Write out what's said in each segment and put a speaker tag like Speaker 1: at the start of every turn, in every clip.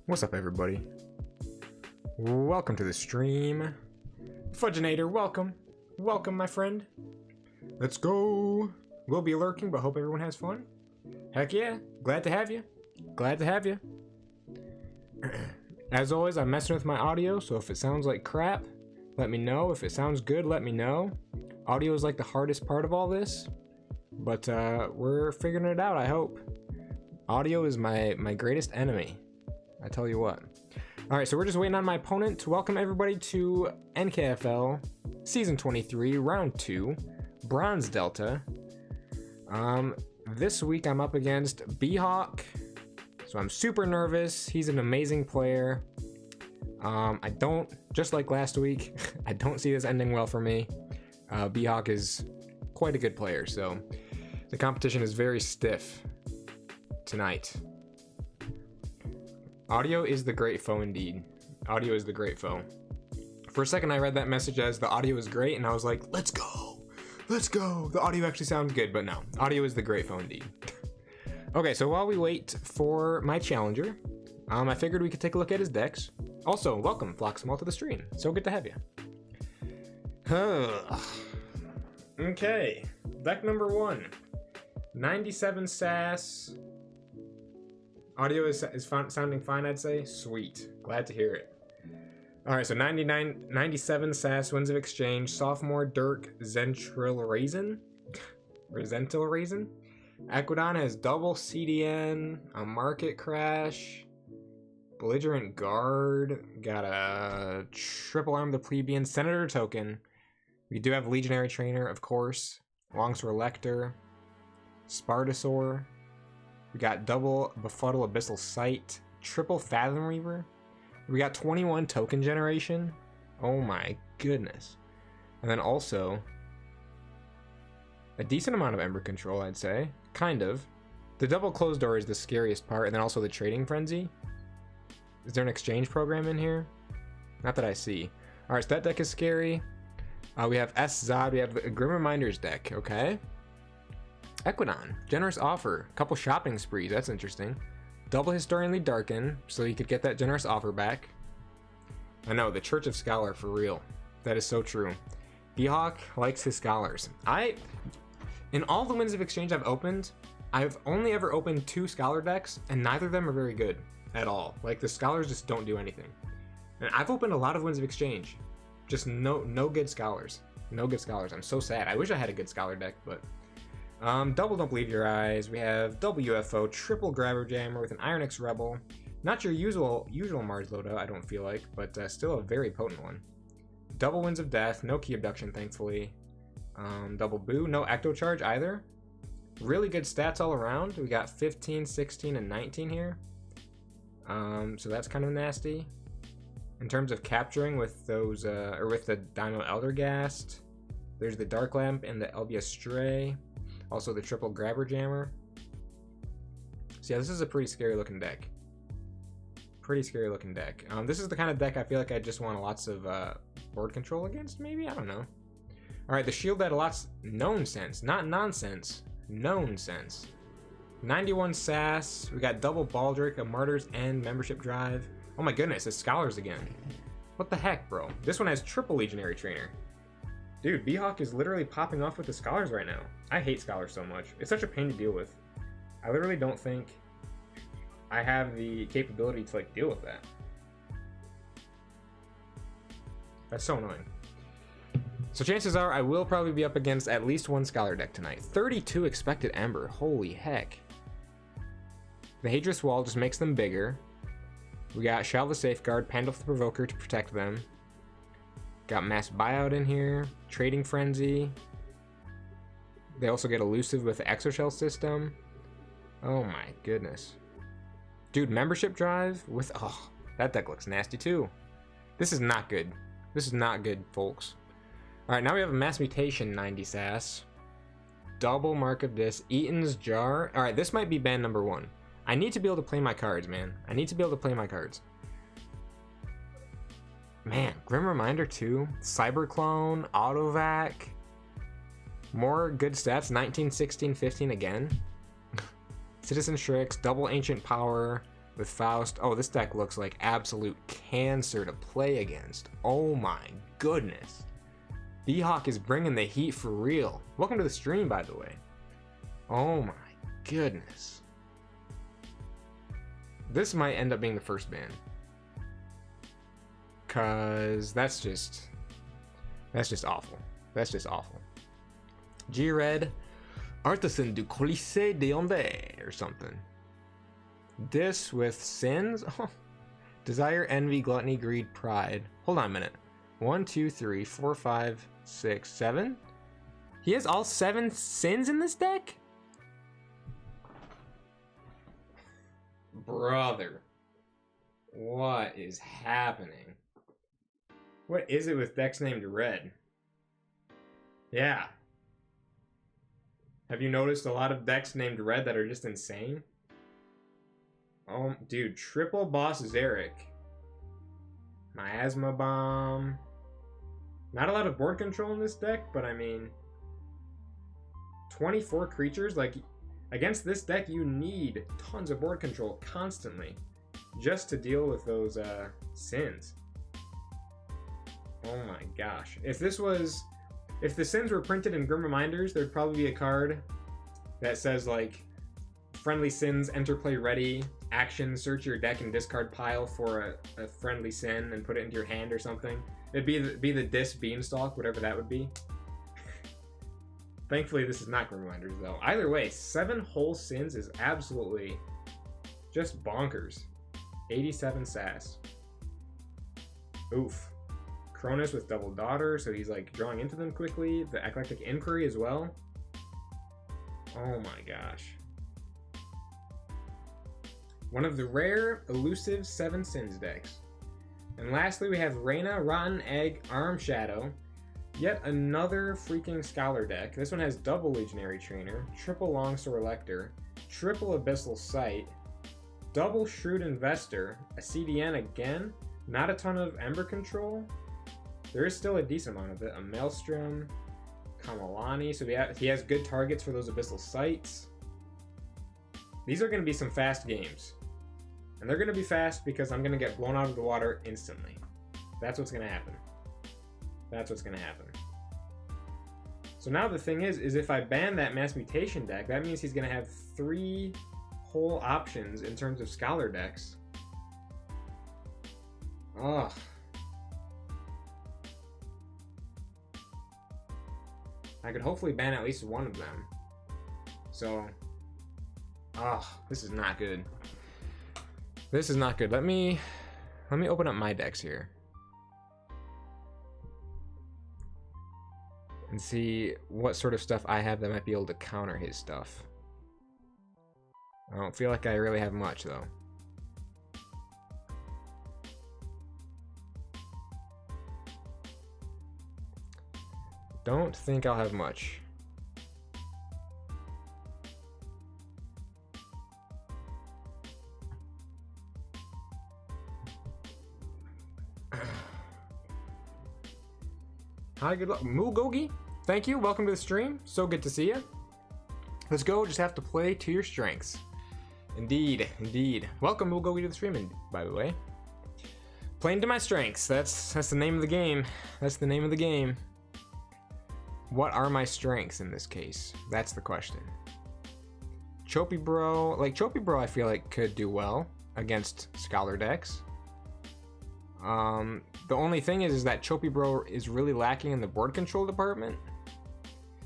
Speaker 1: What's up, everybody? Welcome to the stream. Fudginator, welcome. Welcome, my friend. Let's go. We'll be lurking, but hope everyone has fun. Heck yeah. Glad to have you. Glad to have you. As always, I'm messing with my audio, so if it sounds like crap, let me know. If it sounds good, let me know. Audio is like the hardest part of all this, but we're figuring it out, I hope. Audio is my greatest enemy. I tell you what. All right, so we're just waiting on my opponent to welcome everybody to NKFL Season 23, Round 2, Bronze Delta. This week I'm up against BHawk, so I'm super nervous. He's an amazing player. I don't, just like last week, I don't see this ending well for me. BHawk is quite a good player, so the competition is very stiff tonight. Audio is the great foe indeed. Audio is the great foe. For a second I read that message as the audio is great and I was like, let's go! Let's go! The audio actually sounds good, but no. Audio is the great foe indeed. Okay, so while we wait for my challenger, I figured we could take a look at his decks. Also, welcome Floxmal to the stream. So good to have you. Okay, deck number 1. 97 sass. Audio is sounding fine, I'd say. Sweet. Glad to hear it. Alright, so 97 sass, Winds of Exchange, Sophomore Dirk, Zentril Raisin. Or Zentil Raisin. Equidon has double CDN, a Market Crash, Belligerent Guard, got a Triple Arm the Plebeian, Senator Token. We do have Legionary Trainer, of course. Longsword Lector, Spartosaur. We got double Befuddle Abyssal Sight, triple Fathom Reaver. We got 21 token generation. Oh my goodness. And then also a decent amount of Ember Control, I'd say. Kind of. The double closed door is the scariest part, and then also the Trading Frenzy. Is there an exchange program in here? Not that I see. Alright, so that deck is scary. We have S-Zod, we have a Grim Reminders deck, okay. Equidon, Generous Offer, couple shopping sprees, that's interesting. Double Historianly Darken, so you could get that Generous Offer back. I know, the Church of Scholar, for real. That is so true. BHawk likes his scholars. In all the Winds of Exchange I've opened, I've only ever opened 2 Scholar decks, and neither of them are very good at all. Like, the Scholars just don't do anything. And I've opened a lot of Winds of Exchange. Just no good Scholars. No good Scholars. I'm so sad. I wish I had a good Scholar deck, but... double Don't Believe Your Eyes. We have double UFO, triple Grabber Jammer with an Iron X Rebel. Not your usual Mars loadout, I don't feel like, but still a very potent one. Double Winds of Death, no Key Abduction, thankfully. Double Boo, no Ecto Charge either. Really good stats all around. We got 15, 16, and 19 here. So that's kind of nasty. In terms of capturing with those, or with the Dino Eldergast, there's the Dark Lamp and the Elbia Stray. Also the triple Grabber Jammer. So yeah, this is a pretty scary looking deck. Pretty scary looking deck. This is the kind of deck I feel like I just want lots of board control against, maybe? I don't know. Alright, the shield had a lots known sense. Not nonsense. Known sense. 91 sass. We got double Baldric, a Martyr's End, Membership Drive. Oh my goodness, it's Scholars again. What the heck, bro? This one has triple Legionary Trainer. Dude, BHawk is literally popping off with the Scholars right now. I hate Scholars so much. It's such a pain to deal with. I literally don't think I have the capability to like deal with that. That's so annoying. So chances are I will probably be up against at least one Scholar deck tonight. 32 expected Ember. Holy heck. The Hadrous Wall just makes them bigger. We got Shell the Safeguard, Pandulph the Provoker to protect them. Got Mass Buyout in here, Trading Frenzy. They also get Elusive with the Exoshell system. Oh my goodness. Dude, Membership Drive with... Oh, that deck looks nasty too. This is not good. This is not good, folks. Alright, now we have a Mass Mutation 90 sass. Double Mark of Dis, Eaton's Jar. Alright, this might be ban number 1. I need to be able to play my cards, man. I need to be able to play my cards. Man, Grim Reminder 2, Cyberclone, Autovac, more good stats, 19, 16, 15 again. Citizen Shrix, double Ancient Power, with Faust. Oh, this deck looks like absolute cancer to play against. Oh my goodness. BHawk is bringing the heat for real. Welcome to the stream, by the way. Oh my goodness. This might end up being the first ban. Cause that's just awful. That's just awful. G-Red, Artisan du Colisée de Onde, or something. This with sins? Oh. Desire, envy, gluttony, greed, pride. Hold on a minute. 1, 2, 3, 4, 5, 6, 7? He has all 7 sins in this deck? Brother. What is happening? What is it with decks named Red? Yeah. Have you noticed a lot of decks named Red that are just insane? Oh, dude, triple boss Zarek. Miasma Bomb. Not a lot of board control in this deck, but I mean, 24 creatures, like, against this deck you need tons of board control constantly just to deal with those sins. Oh my gosh. If the sins were printed in Grim Reminders, there'd probably be a card that says like, friendly sins, enter play ready, action, search your deck and discard pile for a friendly sin and put it into your hand or something. It'd be the Dis Beanstalk, whatever that would be. Thankfully, this is not Grim Reminders, though. Either way, 7 whole sins is absolutely just bonkers. 87 sass. Oof. Cronus with double daughter, so he's like drawing into them quickly. The Eclectic Inquiry as well. Oh my gosh. One of the rare, elusive 7 sins decks. And lastly, we have Reyna, Rotten Egg, Arm Shadow. Yet another freaking Scholar deck. This one has double Legionary Trainer, triple Longsword Lector, triple Abyssal Sight, double Shrewd Investor, a CDN again, not a ton of Ember control. There is still a decent amount of it. A Maelstrom, Kamalani, so he has good targets for those Abyssal Sights. These are going to be some fast games. And they're going to be fast because I'm going to get blown out of the water instantly. That's what's going to happen. That's what's going to happen. So now the thing is if I ban that Mass Mutation deck, that means he's going to have 3 whole options in terms of Scholar decks. Ugh. I could hopefully ban at least one of them. So, this is not good. This is not good. Let me open up my decks here and see what sort of stuff I have that might be able to counter his stuff. I don't feel like I really have much though. Don't think I'll have much. Hi, good luck. Mugogi, thank you. Welcome to the stream. So good to see you. Let's go. Just have to play to your strengths. Indeed, indeed. Welcome, Mugogi, to the stream, by the way. Playing to my strengths. That's the name of the game. That's the name of the game. What are my strengths in this case? That's the question. Choppy Bro, Choppy Bro I feel like could do well against Scholar decks. The only thing is that Choppy Bro is really lacking in the board control department.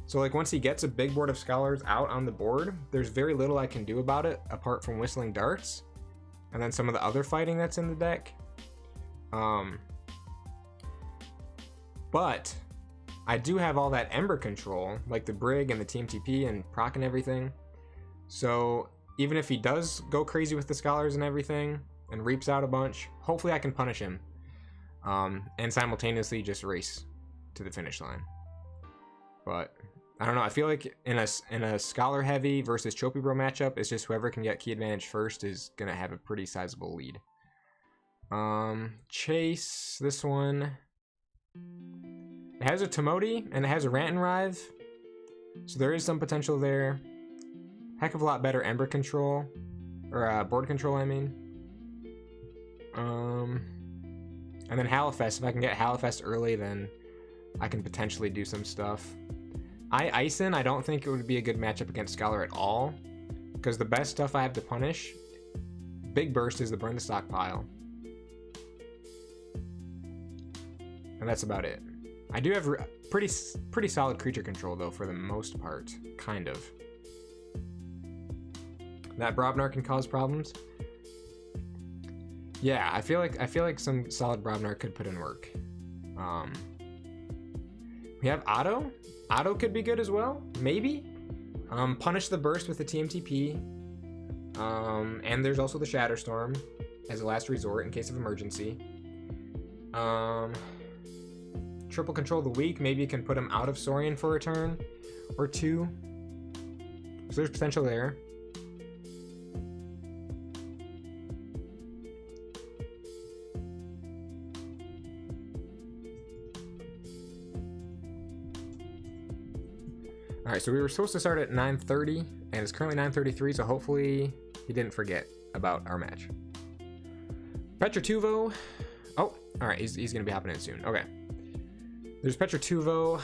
Speaker 1: So like once he gets a big board of Scholars out on the board, there's very little I can do about it apart from Whistling Darts and then some of the other fighting that's in the deck. But I do have all that Ember control, like the Brig and the TMTP and proc and everything. So even if he does go crazy with the Scholars and everything and reaps out a bunch, hopefully I can punish him. And simultaneously just race to the finish line. But I don't know. I feel like in a Scholar heavy versus Choppy Bro matchup, it's just whoever can get key advantage first is gonna have a pretty sizable lead. Chase, this one. It has a Tomodi and it has a Rant and Writhe, so there is some potential there. Heck of a lot better Ember control, or board control, I mean. And then Halifest. If I can get Halifest early, then I can potentially do some stuff. Ison, I don't think it would be a good matchup against Scholar at all, because the best stuff I have to punish, Big Burst, is the Burn the Stockpile. And that's about it. I do have pretty solid creature control, though, for the most part. Kind of. That Brobnar can cause problems. Yeah, I feel like some solid Brobnar could put in work. We have Otto. Otto could be good as well, maybe. Punish the Burst with the TMTP. And there's also the Shatterstorm as a last resort in case of emergency. Triple control the weak. Maybe you can put him out of Saurian for a turn or two. So there's potential there. All right, so we were supposed to start at 9:30, and it's currently 9:33, so hopefully he didn't forget about our match. Petratuvo. Oh, all right, he's gonna be hopping in soon. Okay. There's Petratuvo.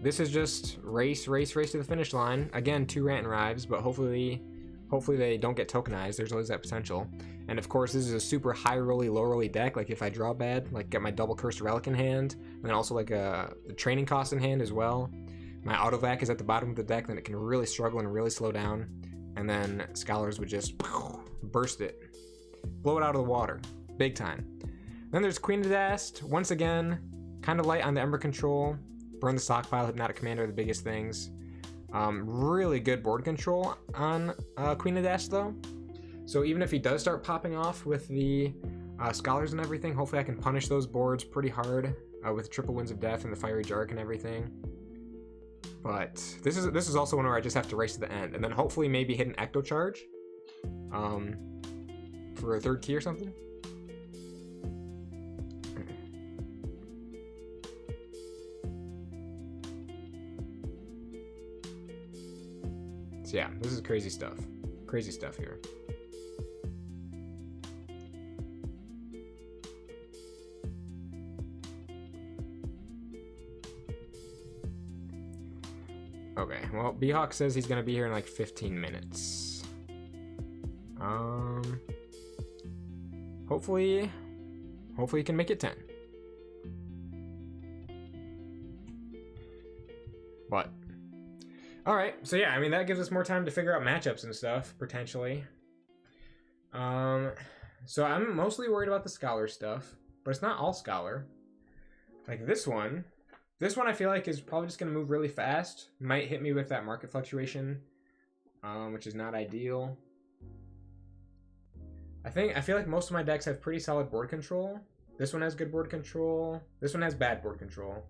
Speaker 1: This is just race to the finish line. Again, 2 Rant and Rives, but hopefully they don't get tokenized. There's always that potential. And of course, this is a super high rolly, low rolly deck. Like if I draw bad, like get my double Cursed Relic in hand, and then also like the training cost in hand as well. My Autovac is at the bottom of the deck, then it can really struggle and really slow down. And then Scholars would just burst it. Blow it out of the water. Big time. Then there's Queen of Dast. Once again, kind of light on the Ember control. Burn the Stockpile, Hypnotic Commander are the biggest things. Really good board control on Queen of Dast though. So even if he does start popping off with the Scholars and everything, hopefully I can punish those boards pretty hard with Triple Winds of Death and the Fiery Jark and everything. But this is also one where I just have to race to the end, and then hopefully maybe hit an Ecto Charge for a 3rd key or something. So yeah, this is crazy stuff. Crazy stuff here. Okay, well, BHawk says he's gonna be here in like 15 minutes. Hopefully he can make it 10. But, all right, so yeah, I mean, that gives us more time to figure out matchups and stuff, potentially. So I'm mostly worried about the Scholar stuff, but it's not all Scholar. Like this one I feel like is probably just going to move really fast. Might hit me with that market fluctuation, which is not ideal. I feel like most of my decks have pretty solid board control. This one has good board control. This one has bad board control.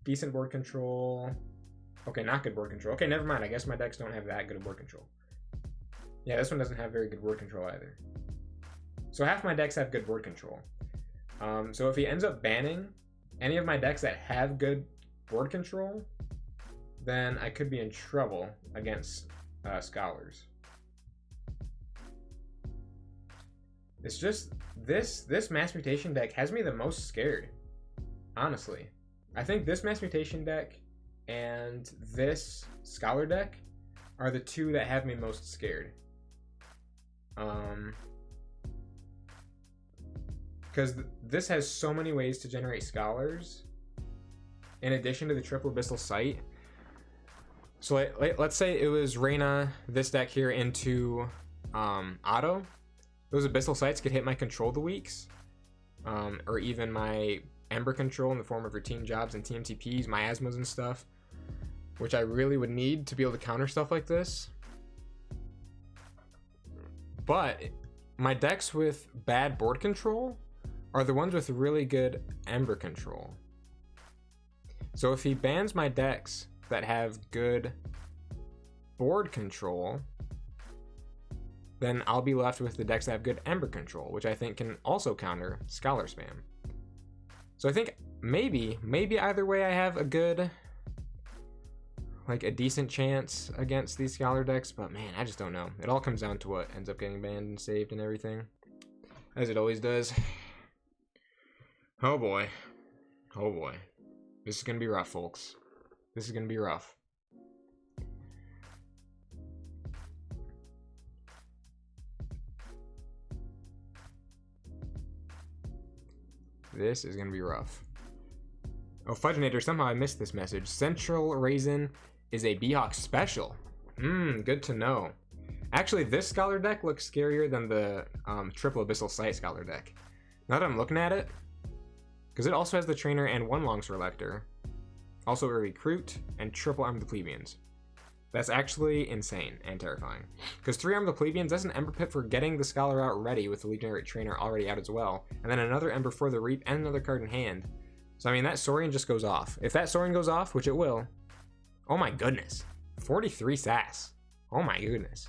Speaker 1: Decent board control. Okay, not good board control. Okay, never mind. I guess my decks don't have that good of board control. Yeah, this one doesn't have very good board control either. So half my decks have good board control. So if he ends up banning any of my decks that have good board control, then I could be in trouble against Scholars. It's just this Mass Mutation deck has me the most scared, honestly. I think this Mass Mutation deck and this Scholar deck are the two that have me most scared. Because this has so many ways to generate Scholars in addition to the triple Abyssal Sight. So let's say it was Reyna, this deck here, into Otto. Those Abyssal Sights could hit my Control the Weeks, or even my Ember control in the form of routine jobs and TMTPs, miasmas and stuff, which I really would need to be able to counter stuff like this. But my decks with bad board control are the ones with really good Ember control. So if he bans my decks that have good board control, then I'll be left with the decks that have good Ember control, which I think can also counter Scholar spam. So I think maybe either way I have a good like a decent chance against these Scholar decks, but man, I just don't know. It all comes down to what ends up getting banned and saved and everything, as it always does. Oh boy. Oh boy. This is gonna be rough, folks. This is gonna be rough. This is gonna be rough. Oh, Fudgenator, somehow I missed this message. Central Raisin is a BHawk special. Good to know. Actually, this Scholar deck looks scarier than the Triple Abyssal Sight Scholar deck. Now that I'm looking at it, because it also has the Trainer and 1 Longsword Lector, also a Recruit, and Triple Arm the Plebeians. That's actually insane and terrifying. Because 3 Arm the Plebeians, that's an Ember Pip for getting the Scholar out ready with the Legionary Trainer already out as well, and then another Ember for the Reap and another card in hand. So I mean, that Saurian just goes off. If that Saurian goes off, which it will, oh my goodness. 43 sass. Oh my goodness.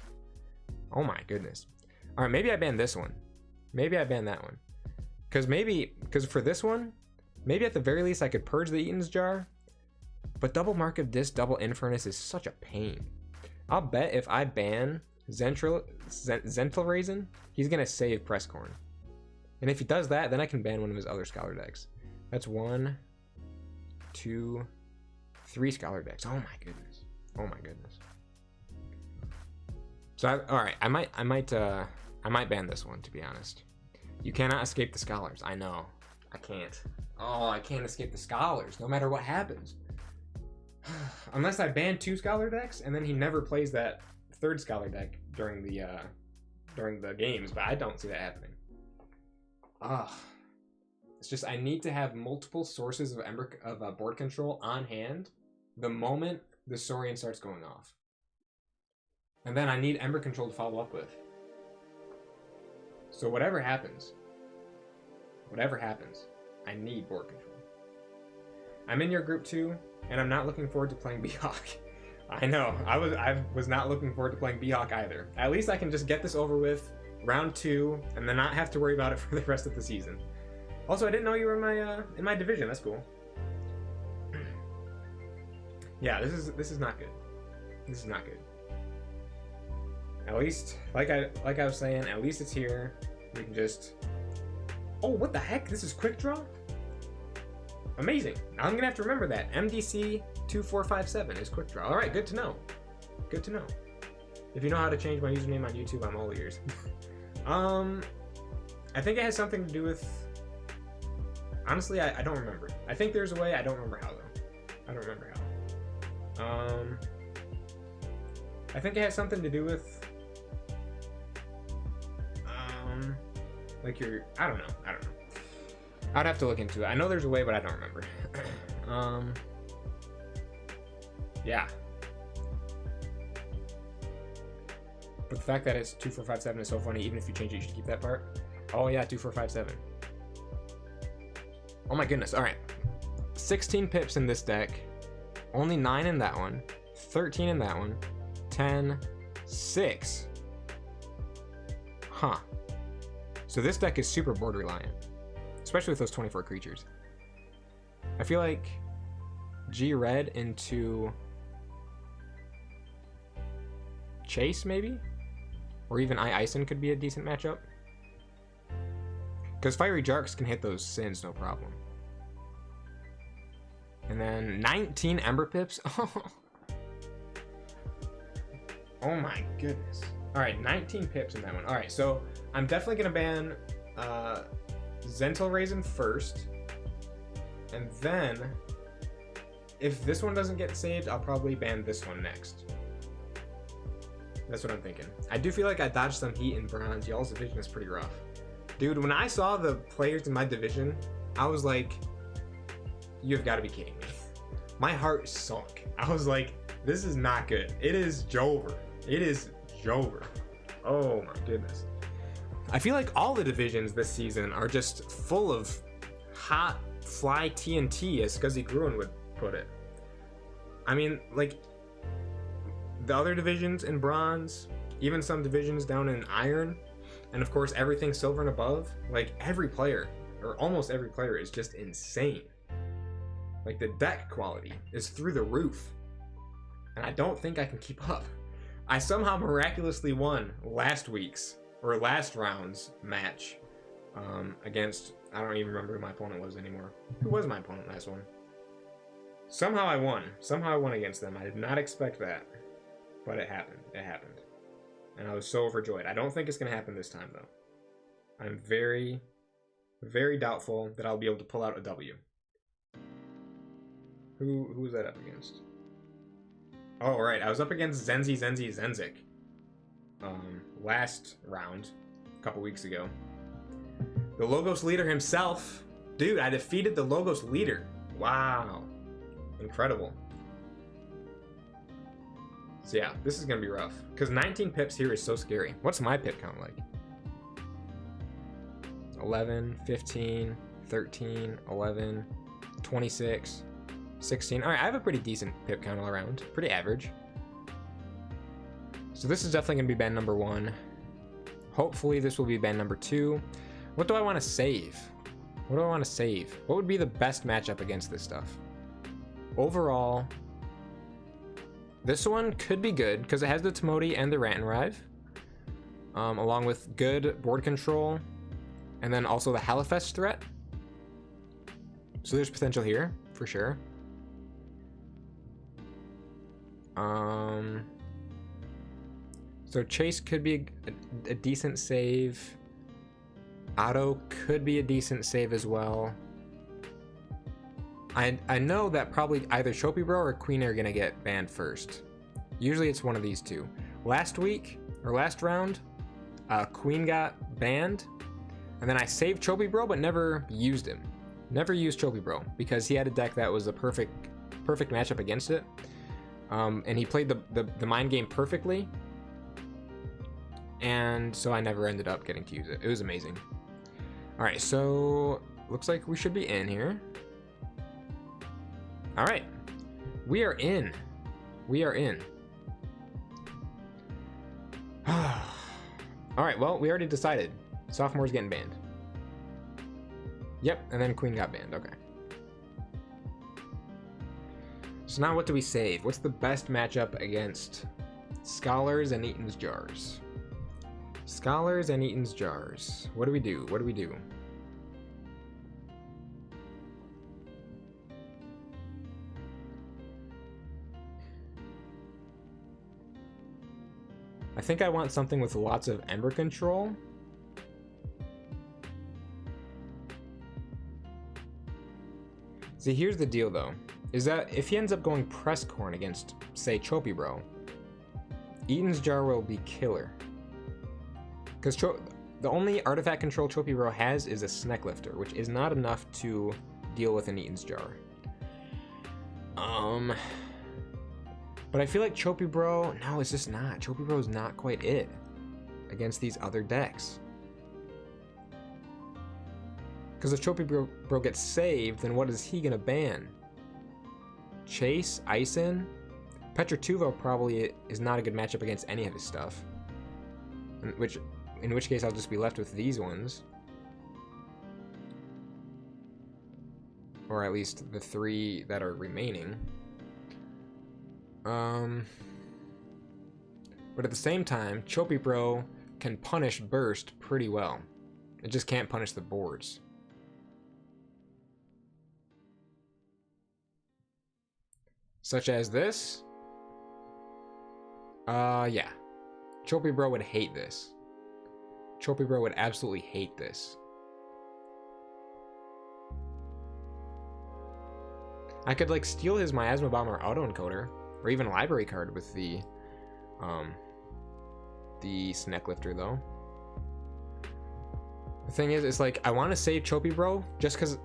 Speaker 1: Oh my goodness. Alright, maybe I ban this one. Maybe I ban that one. Because for this one, maybe at the very least I could purge the Eaton's Jar. But double Mark of Disc, double Infernus is such a pain. I'll bet if I ban Zental Raisin, he's going to save Presscorn. And if he does that, then I can ban one of his other Scholar decks. That's 1, 2, 3 Scholar decks. Oh my goodness. Oh my goodness. So alright, I might ban this one, to be honest. You cannot escape the Scholars. I know. I can't. Oh, I can't escape the Scholars, no matter what happens. Unless I ban 2 Scholar decks, and then he never plays that 3rd Scholar deck during the games, but I don't see that happening. It's just I need to have multiple sources of board control on hand the moment the Saurian starts going off. And then I need Ember Control to follow up with. So whatever happens, I need board control. I'm in your group too, and I'm not looking forward to playing BHawk. I know, I was not looking forward to playing BHawk either. At least I can just get this over with, round 2, and then not have to worry about it for the rest of the season. Also, I didn't know you were in my division. That's cool. Yeah, this is not good. This is not good. At least, like I was saying, at least it's here. We can just. Oh, what the heck? This is quick draw. Amazing. I'm gonna have to remember that. MDC 2457 is quick draw. All right, good to know. Good to know. If you know how to change my username on YouTube, I'm all ears. I think it has something to do with. Honestly, I don't remember. I think there's a way. I don't remember how though. I don't remember how. I think it has something to do with. Like I don't know. I'd have to look into it. I know there's a way, but I don't remember. Yeah. But the fact that it's 2457 is so funny. Even if you change it, you should keep that part. Oh yeah, 2457. Oh my goodness. All right. 16 pips in this deck. Only 9 in that one. 13 in that one. 10. 6. Huh. So this deck is super board reliant. Especially with those 24 creatures. I feel like G-Red into Chase, maybe? Or even Ison could be a decent matchup. Because Fiery Jarks can hit those Sins, no problem. And then 19 Ember Pips. Oh my goodness. Alright, 19 pips in that one. Alright, so I'm definitely going to ban Zental Raisin first. And then, if this one doesn't get saved, I'll probably ban this one next. That's what I'm thinking. I do feel like I dodged some heat in bronze. Y'all's division is pretty rough. Dude, when I saw the players in my division, I was like, you've got to be kidding me. My heart sunk. I was like, this is not good. It is Jover. It is Jover. Oh my goodness. I feel like all the divisions this season are just full of hot fly TNT, as Scuzzy Gruen would put it. I mean, like, the other divisions in bronze, even some divisions down in iron, and of course everything silver and above, like every player, or almost every player, is just insane. Like the deck quality is through the roof. and I don't think I can keep up. I somehow miraculously won last round's match against, I don't even remember who my opponent was anymore. Who was my opponent last one? Somehow I won. Somehow I won against them. I did not expect that, but it happened. It happened. And I was so overjoyed. I don't think it's going to happen this time, though. I'm very, very doubtful that I'll be able to pull out a W. Who was that up against? Oh, right. I was up against Zenzik. Last round, a couple weeks ago. The Logos leader himself. Dude, I defeated the Logos leader. Wow. Incredible. So yeah, this is going to be rough. Because 19 pips here is so scary. What's my pip count like? 11, 15, 13, 11, 26, 16. Alright, I have a pretty decent pip count all around. Pretty average. So this is definitely going to be band number 1. Hopefully this will be band number 2. What do I want to save? What do I want to save? What would be the best matchup against this stuff? Overall, this one could be good because it has the Timoti and the Rantanrive, along with good board control, and then also the Halifest threat. So there's potential here for sure. So Chase could be a decent save. Otto could be a decent save as well. I know that probably either Choppy Bro or Queen are gonna get banned first. Usually it's one of these two. Last round, Queen got banned, and then I saved Choppy Bro but never used him. Never used Choppy Bro because he had a deck that was a perfect matchup against it, and he played the mind game perfectly, and so I never ended up getting to use it. It was amazing. All right, so looks like we should be in here. All right, we are in. We are in. All right, well, we already decided. Sophomore's getting banned. Yep, and then Queen got banned, okay. So now what do we save? What's the best matchup against Scholars and Eaton's Jars? Scholars and Eaton's Jars. What do we do? What do we do? I think I want something with lots of Ember control. See, here's the deal though, is that if he ends up going Presscorn against, say, Choppy Bro, Eaton's Jar will be killer. Because the only artifact control Choppy Bro has is a Sneck Lifter, which is not enough to deal with an Eaton's Jar. But I feel like Choppy Bro, no, it's just not. Choppy Bro is not quite it against these other decks. Because if Choppy Bro gets saved, then what is he gonna ban? Chase, Ison? Petrotuvo probably is not a good matchup against any of his stuff. In which case I'll just be left with these ones. Or at least the 3 that are remaining. But at the same time, Choppy Bro can punish Burst pretty well. It just can't punish the boards. Such as this. Yeah. Choppy Bro would hate this. Choppy Bro would absolutely hate this. I could like steal his Miasma Bomber autoencoder, or even library card with the Sneck Lifter though. The thing is, it's like I want to save Choppy Bro just because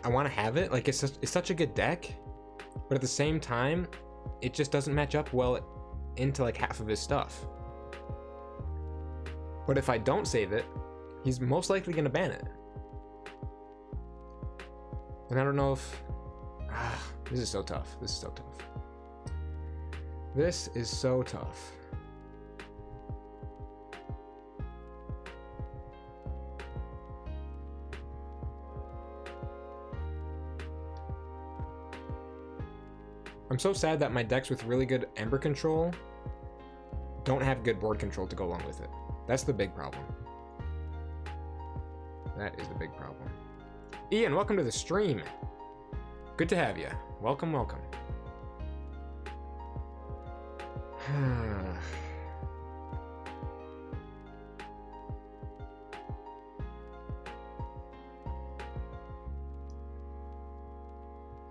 Speaker 1: I want to have it. Like it's such a good deck, but at the same time, it just doesn't match up well into like half of his stuff. But if I don't save it, he's most likely gonna ban it. And I don't know if this is so tough. This is so tough. This is so tough. I'm so sad that my decks with really good Ember control don't have good board control to go along with it. That's the big problem. That is the big problem. Ian, welcome to the stream. Good to have you. Welcome, welcome.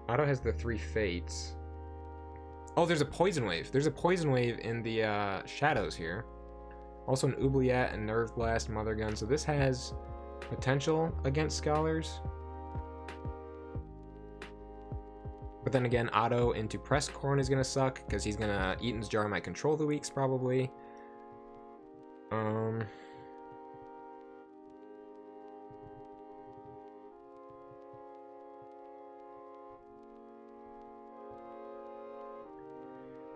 Speaker 1: Otto has the 3 fates. Oh, there's a poison wave. There's a poison wave in the shadows here. Also an oubliette and nerve blast, mother gun. So this has potential against scholars. But then again, Otto into press corn is gonna suck because he's gonna Eaton's jar my control the weeks probably.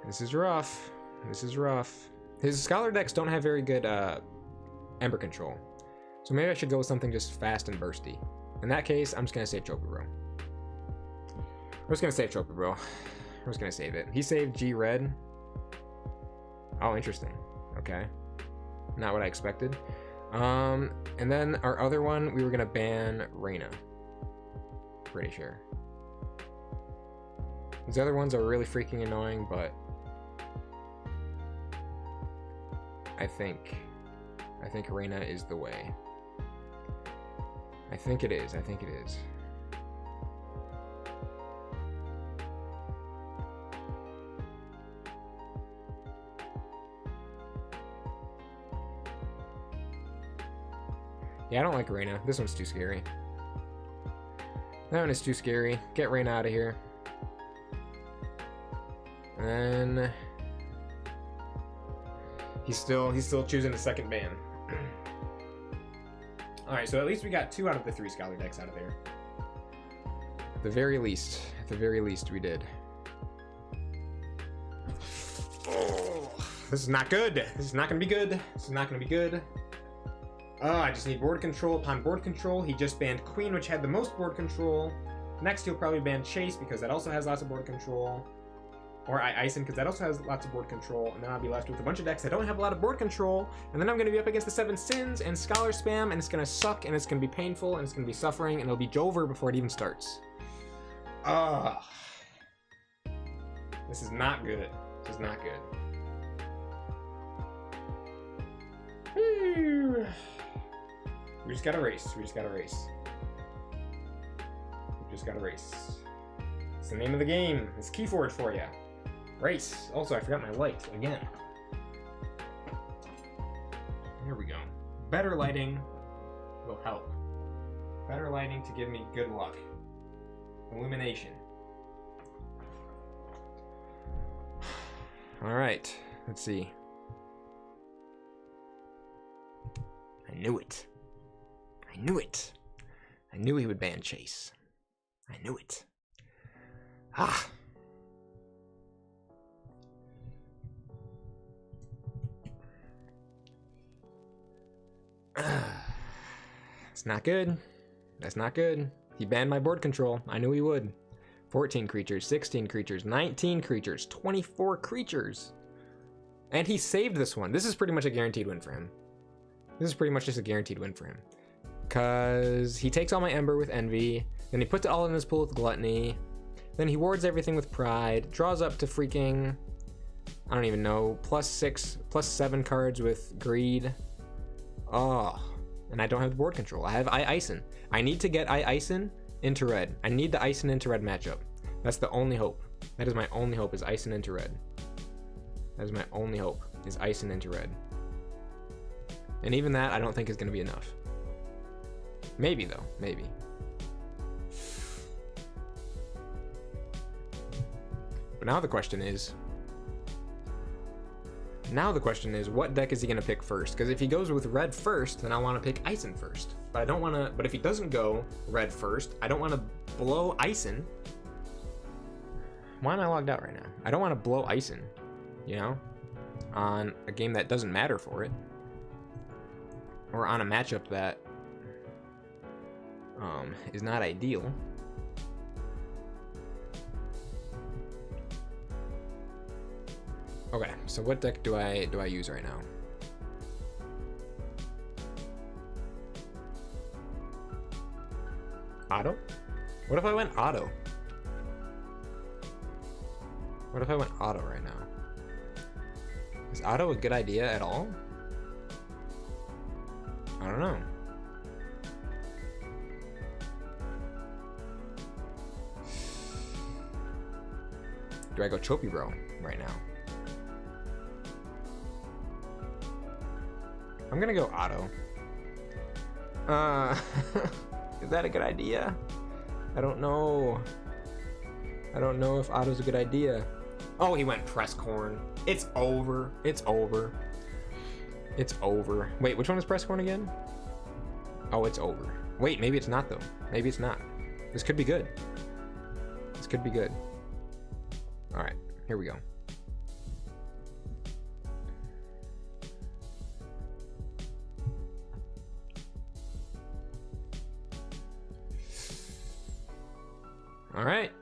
Speaker 1: This is rough. This is rough. His scholar decks don't have very good Ember control. So maybe I should go with something just fast and bursty. In that case, I'm just gonna save Chopper Bro. We're just gonna save Chopper Bro. We're just gonna save it. He saved G Red. Oh, interesting. Okay. Not what I expected. And then our other one, we were gonna ban Reyna. Pretty sure. These other ones are really freaking annoying, but I think Reyna is the way. I think it is. I think it is. Yeah, I don't like Reyna. This one's too scary. That one is too scary. Get Reyna out of here. And then he's still choosing the second ban. Alright, so at least we got 2 out of the 3 scholar decks out of there. At the very least we did. Oh, this is not good. This is not gonna be good. This is not gonna be good. I just need board control. Upon board control, he just banned Queen, which had the most board control. Next, he'll probably ban Chase because that also has lots of board control. Or Ison, because that also has lots of board control, and then I'll be left with a bunch of decks that don't have a lot of board control, and then I'm going to be up against the 7 Sins and Scholar Spam, and it's going to suck, and it's going to be painful, and it's going to be suffering, and it'll be over before it even starts. This is not good. This is not good. We just gotta race. We just gotta race. We just gotta race. It's the name of the game. It's KeyForge for you. Race. Also, I forgot my light again. Here we go. Better lighting will help. Better lighting to give me good luck. Illumination. Alright. Let's see. I knew it. I knew it. I knew he would ban Chase. I knew it. Ah. It's not good. That's not good. He banned my board control. I knew he would. 14 creatures, 16 creatures, 19 creatures, 24 creatures. And he saved this one. This is pretty much a guaranteed win for him. This is pretty much just a guaranteed win for him. Because he takes all my Ember with Envy, then he puts it all in his pool with Gluttony, then he wards everything with Pride, draws up to freaking, I don't even know, +6, +7 cards with Greed. Oh, and I don't have the board control. I have Ison. I need to get Ison into red. I need the Ison into red matchup. That's the only hope. That is my only hope, is Ison into red. That is my only hope, is Ison into red. And even that, I don't think is going to be enough. Maybe, though. Maybe. But now the question is... what deck is he going to pick first? Because if he goes with red first, then I want to pick Ison first. But I don't want to... But if he doesn't go red first, I don't want to blow Ison. Why am I logged out right now? I don't want to blow Ison, you know? On a game that doesn't matter for it. Or on a matchup that is not ideal. Okay, so what deck do I use right now? Auto? What if I went auto? What if I went auto right now? Is auto a good idea at all? I don't know. Do I go Choppy Bro right now? I'm gonna go auto. Is that a good idea? I don't know. I don't know if auto's a good idea. Oh, he went press corn. It's over. It's over. It's over. Wait, which one is press corn again? Oh, it's over. Wait, maybe it's not though. Maybe it's not. This could be good. This could be good. All right, here we go. All right,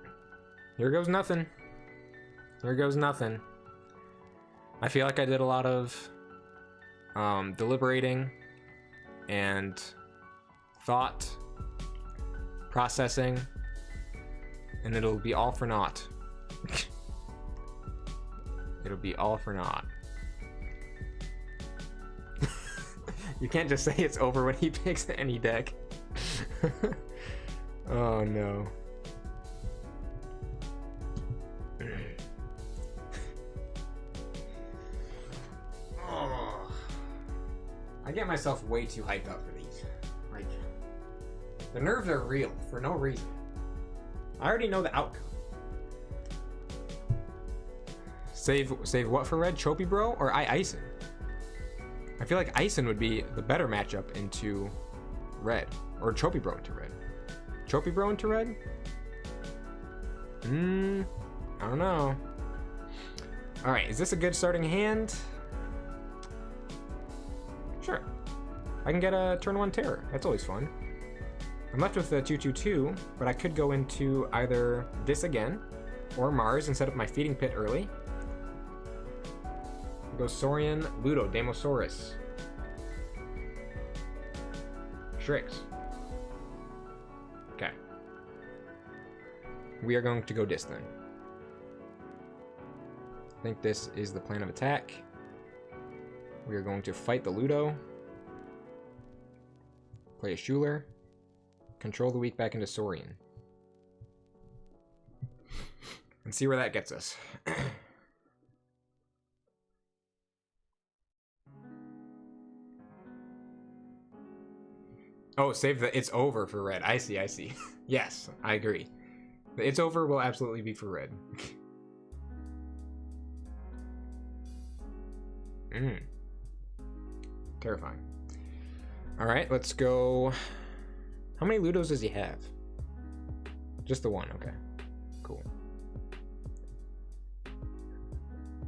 Speaker 1: here goes nothing. Here goes nothing. I feel like I did a lot of deliberating and thought processing, and it'll be all for naught. It'll be all for naught. You can't just say it's over when he picks any deck. Oh no. I get myself way too hyped up for these. Like, the nerves are real for no reason. I already know the outcome. Save what for red? Choppy Bro or Ison? I feel like Ison would be the better matchup into red. Or Choppy Bro into red. Choppy Bro into red? I don't know. Alright, is this a good starting hand? Sure. I can get a turn 1 terror. That's always fun. I'm left with the 2/2/2, but I could go into either this again or Mars and set up my feeding pit early. Go Saurian, Ludo, Damosaurus, Strix. Okay. We are going to go this then. I think this is the plan of attack. We are going to fight the Ludo, play a Schuler, control the weak back into Saurian, and see where that gets us. Oh, save the it's over for red. I see, I see. Yes, I agree. The it's over will absolutely be for red. Terrifying. Alright, let's go. How many Ludos does he have? Just the one, okay. Cool.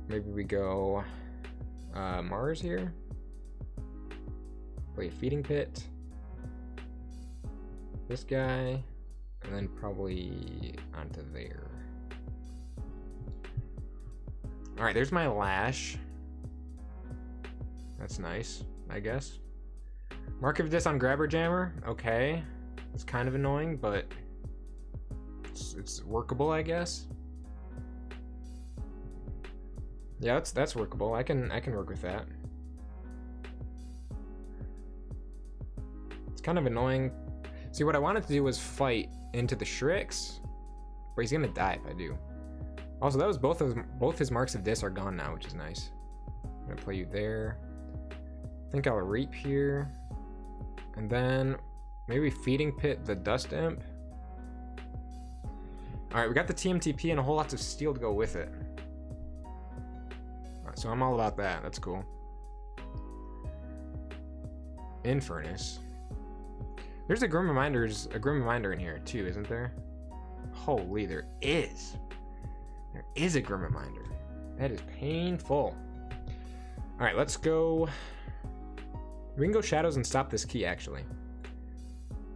Speaker 1: Maybe we go Mars here. Play a feeding pit. This guy, and then probably onto there. All right, there's my Lash. That's nice, I guess. Mark of this on Grabber Jammer. Okay, it's kind of annoying, but it's workable, I guess. Yeah, that's workable. I can work with that. It's kind of annoying. See, what I wanted to do was fight into the Shrix, but he's gonna die if I do. Also, that was both his marks of dis are gone now, which is nice. I'm gonna play you there. I think I'll Reap here, and then maybe Feeding Pit the Dust Imp. All right, we got the TMTP and a whole lot of steel to go with it. All right, so I'm all about that. That's cool. Infernus. There's a Grim Reminder in here too, isn't there? Holy, there is. There is a Grim Reminder. That is painful. All right, let's go. We can go Shadows and stop this key, actually.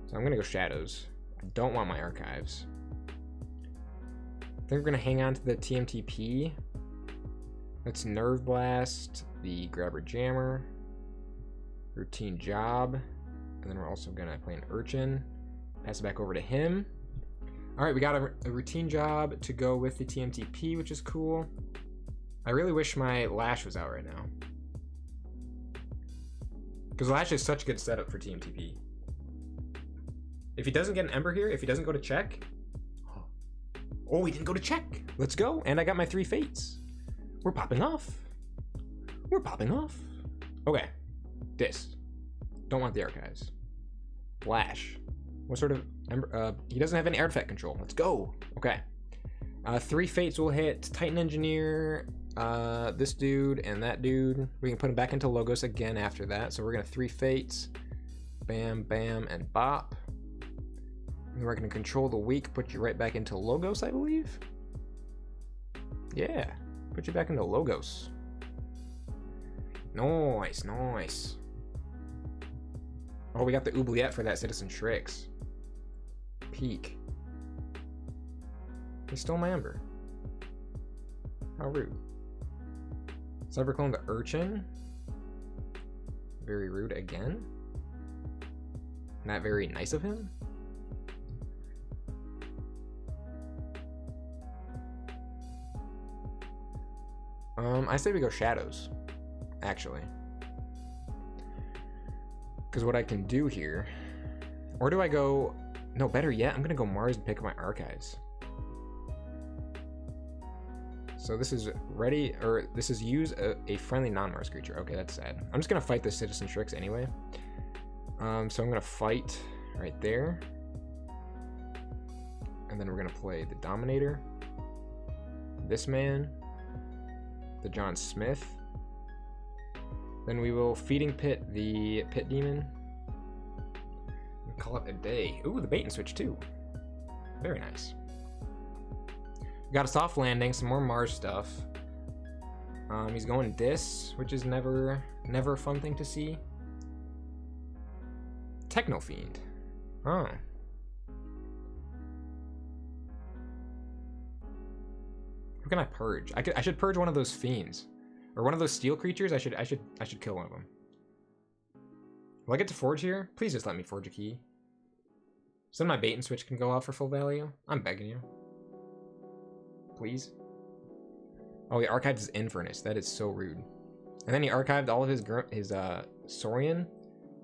Speaker 1: So I'm gonna go Shadows. I don't want my archives. I think we're gonna hang on to the TMTP. Let's Nerve Blast the Grabber Jammer. Routine Job. And then we're also going to play an Urchin. Pass it back over to him. Alright, we got a Routine Job to go with the TMTP, which is cool. I really wish my Lash was out right now. Because Lash is such a good setup for TMTP. If he doesn't get an Ember here, if he doesn't go to check... Oh, he didn't go to check! Let's go! And I got my 3 Fates. We're popping off. We're popping off. Okay. This. Don't want the Archives. Lash. What sort of... he doesn't have any artifact control. Let's go! Okay. 3 Fates will hit Titan Engineer, this dude, and that dude. We can put him back into Logos again after that. So we're going to 3 Fates. Bam, bam, and bop. And we're going to control the weak, put you right back into Logos, I believe? Yeah. Put you back into Logos. Nice, nice. Oh, we got the oubliette for that Citizen Shrix. Peak. He stole my Ember. How rude. Cyberclone the Urchin. Very rude again. Not very nice of him. I say we go Shadows, actually. Because what I can do here... Or do I go... No, better yet, I'm going to go Mars and pick up my Archives. So this is ready, or this is use a friendly non-Mars creature. Okay, that's sad. I'm just going to fight the Citizen Shrix anyway. So I'm going to fight right there. And then we're going to play the Dominator. This man. The John Smith. Then we will Feeding Pit the Pit Demon. And call it a day. Ooh, the bait and switch too. Very nice. We got a soft landing, some more Mars stuff. He's going Dis, which is never a fun thing to see. Techno Fiend. Oh. Who can I purge? I should purge one of those fiends, or one of those steel creatures. I should kill one of them. Will I get to forge here? Please just let me forge a key. So my bait and switch can go out for full value. I'm begging you. Please. Oh, he archived his Infernus. That is so rude. And then he archived all of his Saurian,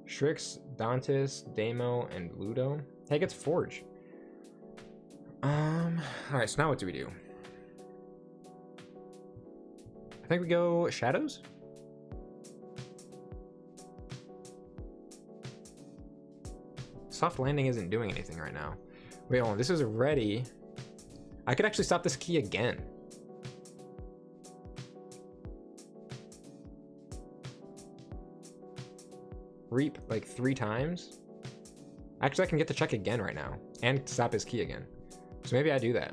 Speaker 1: Shrix, Dantis, Damo, and Ludo. Hey, gets forge. Alright, so now what do we do? I think we go Shadows? Soft landing isn't doing anything right now. Wait, hold on, this is ready. I could actually stop this key again. Reap like 3 times. Actually, I can get to check again right now and stop his key again. So maybe I do that.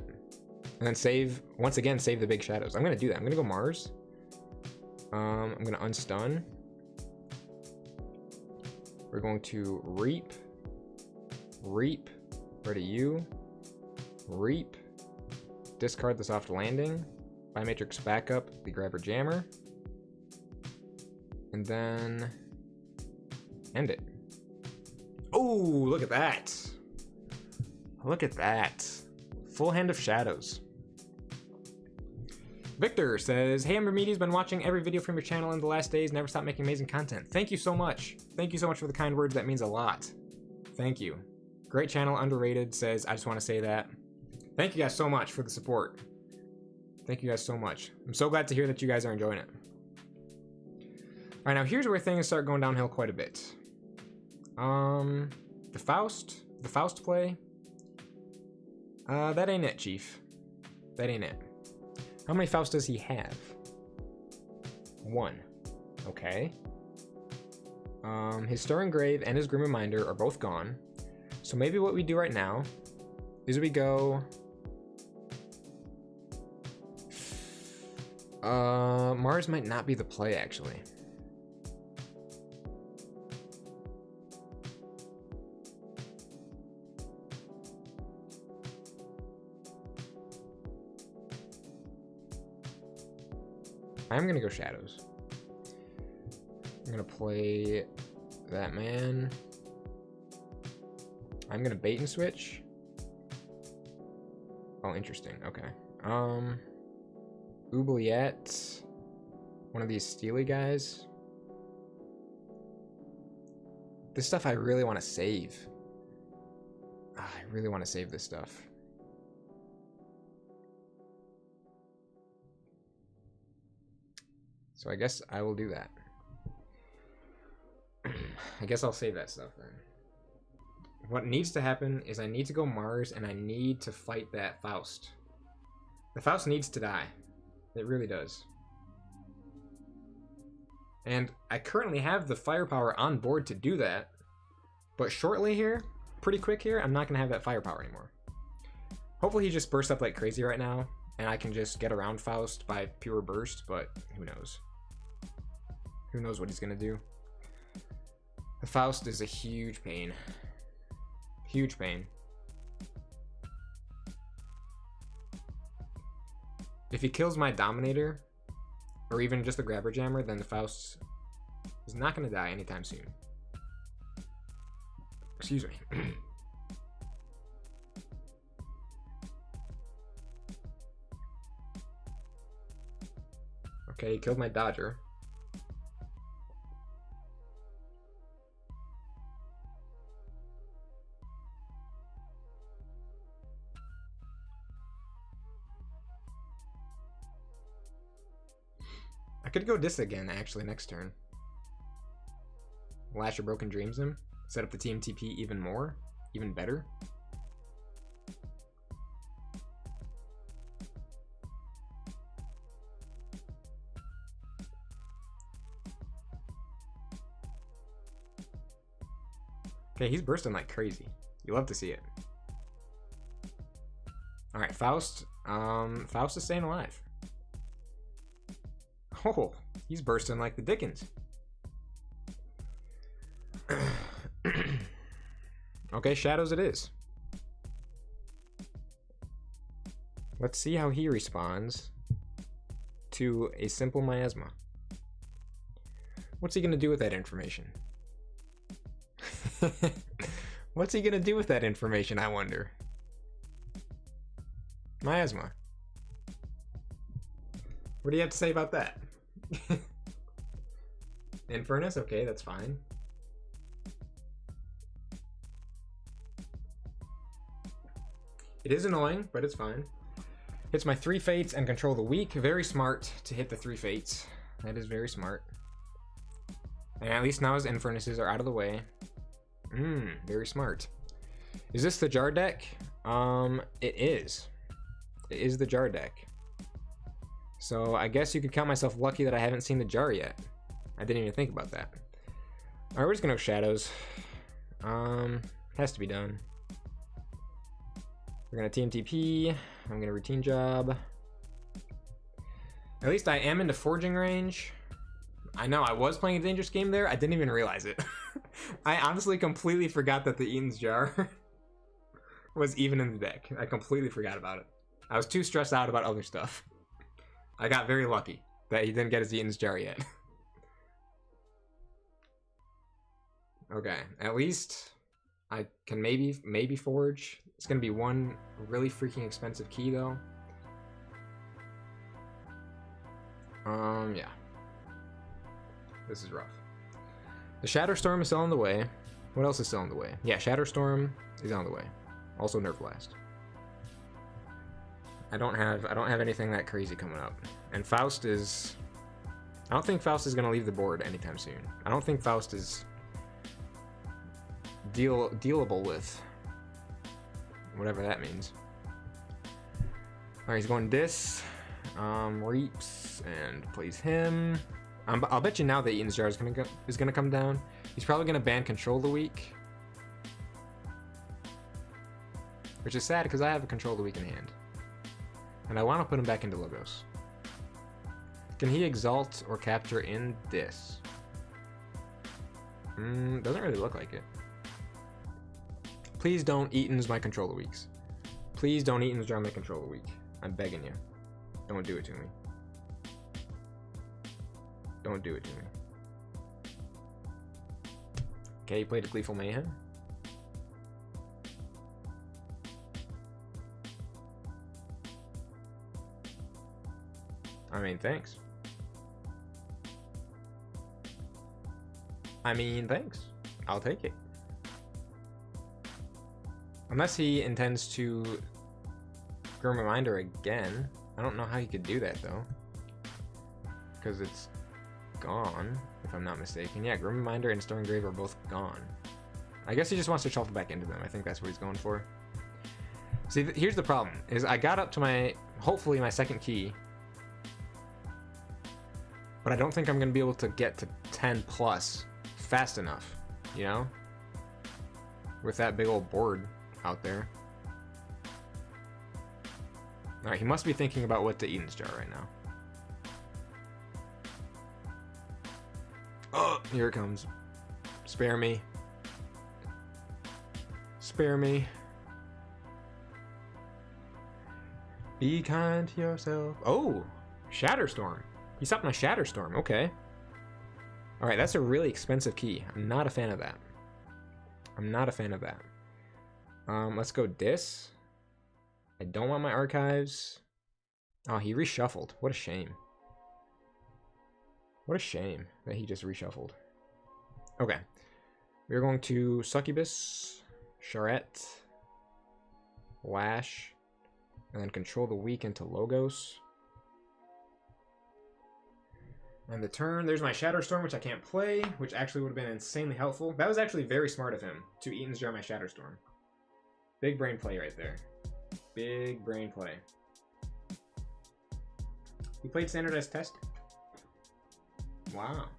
Speaker 1: And then save, once again, save the big shadows. I'm gonna do that. I'm gonna go Mars. I'm gonna unstun. We're going to reap. Reap. Ready you. Reap. Discard the soft landing. Biomatrix backup, the grabber jammer. And then end it. Oh, look at that. Look at that. Full hand of shadows. Victor says, hey, Aembermedes, been watching every video from your channel in the last days. Never stop making amazing content. Thank you so much. Thank you so much for the kind words. That means a lot. Thank you. Great channel, underrated, says, I just want to say that. Thank you guys so much for the support. Thank you guys so much. I'm so glad to hear that you guys are enjoying it. All right, now here's where things start going downhill quite a bit. The Faust play. That ain't it, Chief. That ain't it. How many Faust does he have? 1. Okay. His Stirring Grave and his Grim Reminder are both gone. So maybe what we do right now is we go... Mars might not be the play, actually. I'm gonna go Shadows. I'm gonna play that man. I'm gonna bait and switch. Oh, interesting. Okay. Oubliette. One of these steely guys. This stuff I really want to save. I really want to save this stuff. So I guess I will do that. I guess I'll save that stuff then. What needs to happen is I need to go Mars and I need to fight that Faust. The Faust needs to die. It really does. And I currently have the firepower on board to do that. But shortly here, pretty quick here, I'm not going to have that firepower anymore. Hopefully he just bursts up like crazy right now. And I can just get around Faust by pure burst, but who knows? Who knows what he's going to do? The Faust is a huge pain. Huge pain. If he kills my Dominator, or even just the Grabber Jammer, then the Faust is not going to die anytime soon. Excuse me. Okay, he killed my Dodger. I could go this again, actually, next turn. Lash your Broken Dreams him. Set up the team TP even more. Even better. Okay, he's bursting like crazy. You love to see it. Alright, Faust. Faust is staying alive. Oh, he's bursting like the Dickens. Okay, Shadows it is. Let's see how he responds to a simple miasma. What's he gonna do with that information? What's he gonna do with that information, I wonder? Miasma. What do you have to say about that? Infernus? Okay, that's fine. It is annoying, but it's fine. Hits my 3 Fates and control the weak. Very smart to hit the 3 Fates. That is very smart. And at least now his Infernuses are out of the way. Very smart. Is this the jar deck? It is. It is the jar deck. So I guess you could count myself lucky that I haven't seen the jar yet. I didn't even think about that. Alright, we're just gonna go Shadows. Has to be done. We're gonna TMTP. I'm gonna routine job. At least I am into forging range. I know, I was playing a dangerous game there. I didn't even realize it. I honestly completely forgot that the Eaton's Jar was even in the deck. I completely forgot about it. I was too stressed out about other stuff. I got very lucky that he didn't get his Eaton's Jar yet. Okay, at least I can maybe forge. It's gonna be one really freaking expensive key though. Yeah. This is rough. The Shatterstorm is still on the way. What else is still on the way? Yeah, Shatterstorm is on the way. Also Nerf Blast. I don't have anything that crazy coming up. And Faust is... I don't think Faust is gonna leave the board anytime soon. I don't think Faust is dealable with. Whatever that means. Alright, he's going this. Reaps and plays him. I'll bet you now that Eaton's Jar is gonna come down. He's probably gonna ban Control the Weak, which is sad because I have a Control the Weak in hand, and I want to put him back into Logos. Can he exalt or capture in this? Doesn't really look like it. Please don't Eaton's my Control the Weaks. Please don't Eaton's Jar my Control the Weak. I'm begging you. Don't do it to me. Don't do it to me. Okay, you played a Gleeful Mayhem. I mean, thanks. I mean, thanks. I'll take it. Unless he intends to Grim Reminder again. I don't know how he could do that, though. Because it's gone, if I'm not mistaken. Yeah, Grim Reminder and Stormgrave are both gone. I guess he just wants to shuffle back into them. I think that's what he's going for. See, here's the problem. Is I got up to my, hopefully, my second key. But I don't think I'm going to be able to get to 10 plus fast enough, you know? With that big old board out there. Alright, he must be thinking about what to eat in his jar right now. Oh, here it comes. Spare me. Spare me. Be kind to yourself. Oh, Shatterstorm. He stopped my Shatterstorm. Okay. Alright, that's a really expensive key. I'm not a fan of that. I'm not a fan of that. Let's go Dis. I don't want my archives. Oh, he reshuffled. What a shame. What a shame that he just reshuffled. Okay. We're going to Succubus, Charette, Lash, and then control the weak into Logos. And the turn, there's my Shatterstorm, which I can't play, which actually would have been insanely helpful. That was actually very smart of him to Eaton's Jar my Shatterstorm. Big brain play right there. Big brain play. You played Standardized Test? Wow.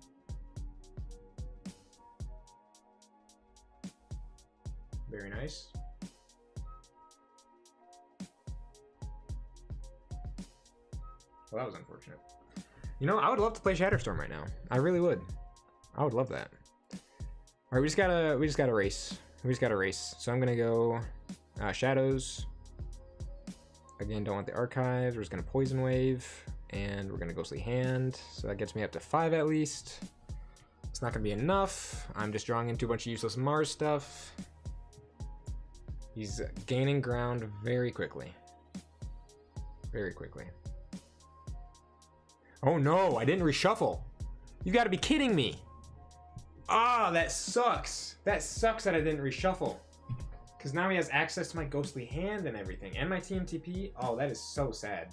Speaker 1: Very nice. Well, that was unfortunate. You know, I would love to play Shatterstorm right now. I really would. I would love that. All right, we just gotta race. We just gotta race. So I'm gonna go Shadows. Again, don't want the archives. We're just gonna Poison Wave, and we're gonna Ghostly Hand. So that gets me up to 5 at least. It's not gonna be enough. I'm just drawing into a bunch of useless Mars stuff. He's gaining ground very quickly. Very quickly. Oh no, I didn't reshuffle. You gotta be kidding me. Ah, that sucks. That sucks that I didn't reshuffle. Because now he has access to my Ghostly Hand and everything. And my TMTP. Oh, that is so sad.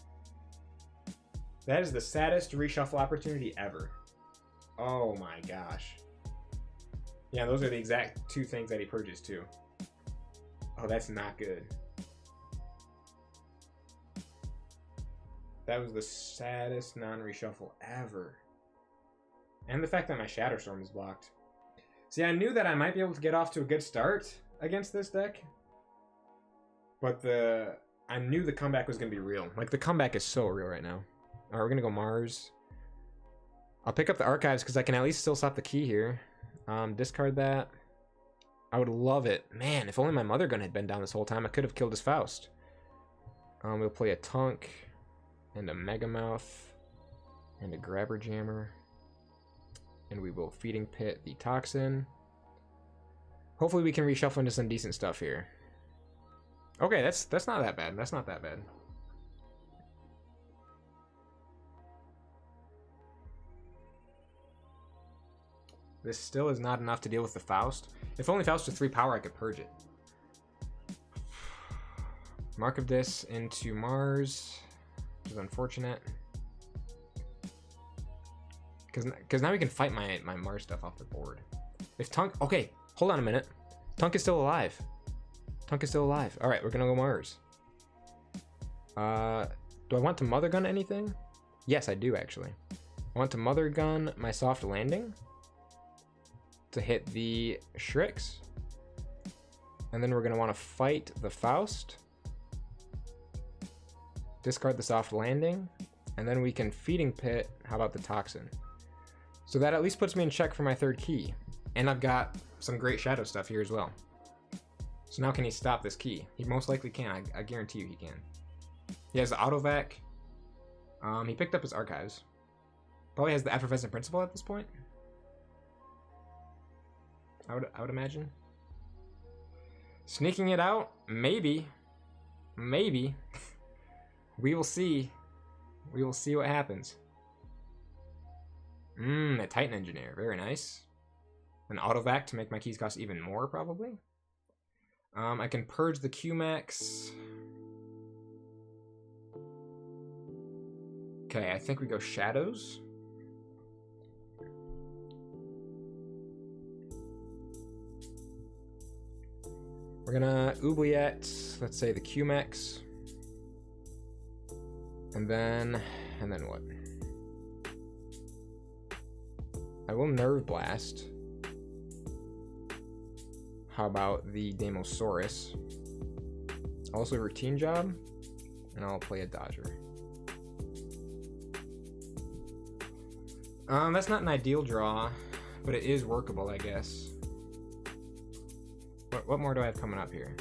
Speaker 1: That is the saddest reshuffle opportunity ever. Oh my gosh. Yeah, those are the exact 2 things that he purchased too. Oh, that's not good. That was the saddest non-reshuffle ever. And the fact that my Shatterstorm is blocked. See, I knew that I might be able to get off to a good start against this deck. But I knew the comeback was going to be real. Like, the comeback is so real right now. Alright, we're going to go Mars. I'll pick up the archives because I can at least still stop the key here. Discard that. I would love it. Man, if only my Mother Gun had been down this whole time, I could have killed his Faust. We'll play a Tunk. And a Megamouth, and a Grabber Jammer, and we will Feeding Pit the Toxin. Hopefully we can reshuffle into some decent stuff here. Okay, that's not that bad. That's not that bad. This still is not enough to deal with the Faust. If only Faust was 3 power, I could purge it. Mark of this into Mars. Which is unfortunate. Because now we can fight my Mars stuff off the board. If Tunk... Okay, hold on a minute. Tunk is still alive. Tunk is still alive. Alright, we're gonna go Mars. Do I want to Mother Gun anything? Yes, I do, actually. I want to Mother Gun my Soft Landing. To hit the Shrix. And then we're gonna want to fight the Faust. Discard the Soft Landing, and then we can Feeding Pit. How about the Toxin? So that at least puts me in check for my 3rd key. And I've got some great Shadow stuff here as well. So now can he stop this key? He most likely can. I guarantee you he can. He has the Autovac. He picked up his archives. Probably has the effervescent principle at this point. I would imagine. Sneaking it out? Maybe. Maybe. We will see. We will see what happens. A Titan Engineer. Very nice. An Autovac to make my keys cost even more, probably. I can purge the Qmax. Okay, I think we go Shadows. We're gonna Oubliette, let's say the Qmax. And then what? I will Nerve Blast. How about the Demosaurus? Also Routine Job, and I'll play a Dodger. That's not an ideal draw, but it is workable, I guess. What more do I have coming up here?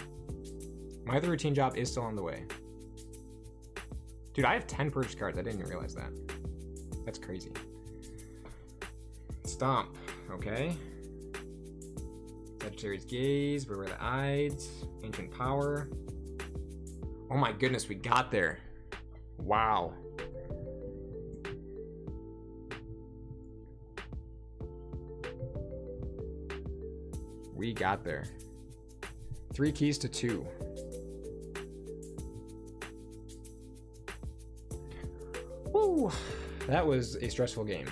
Speaker 1: My other Routine Job is still on the way. Dude, I have 10 purchase cards. I didn't even realize that. That's crazy. Stomp. Okay. Sagittarius Gaze. Beware the Ides. Ancient Power. Oh my goodness, we got there. Wow. We got there. 3 keys to 2. Woo! That was a stressful game.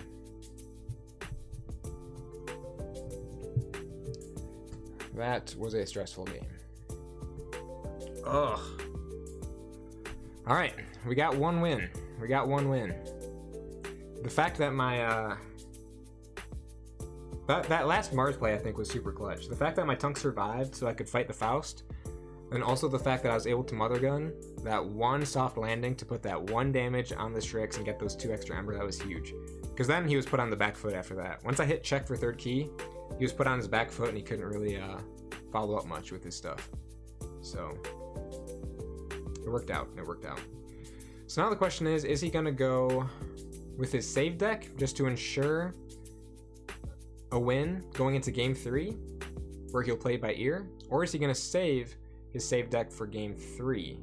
Speaker 1: That was a stressful game. Ugh. Alright, we got 1 win. We got 1 win. The fact that my, that last Mars play, I think, was super clutch. The fact that my Tunk survived so I could fight the Faust, and also the fact that I was able to Mother Gun that 1 soft landing to put that 1 damage on the Strix and get those 2 extra Ember, that was huge. Because then he was put on the back foot after that. Once I hit check for 3rd key, he was put on his back foot and he couldn't really follow up much with his stuff. So, it worked out. It worked out. So now the question is he going to go with his save deck just to ensure a win going into game 3 where he'll play by ear, or is he going to save his save deck for game 3?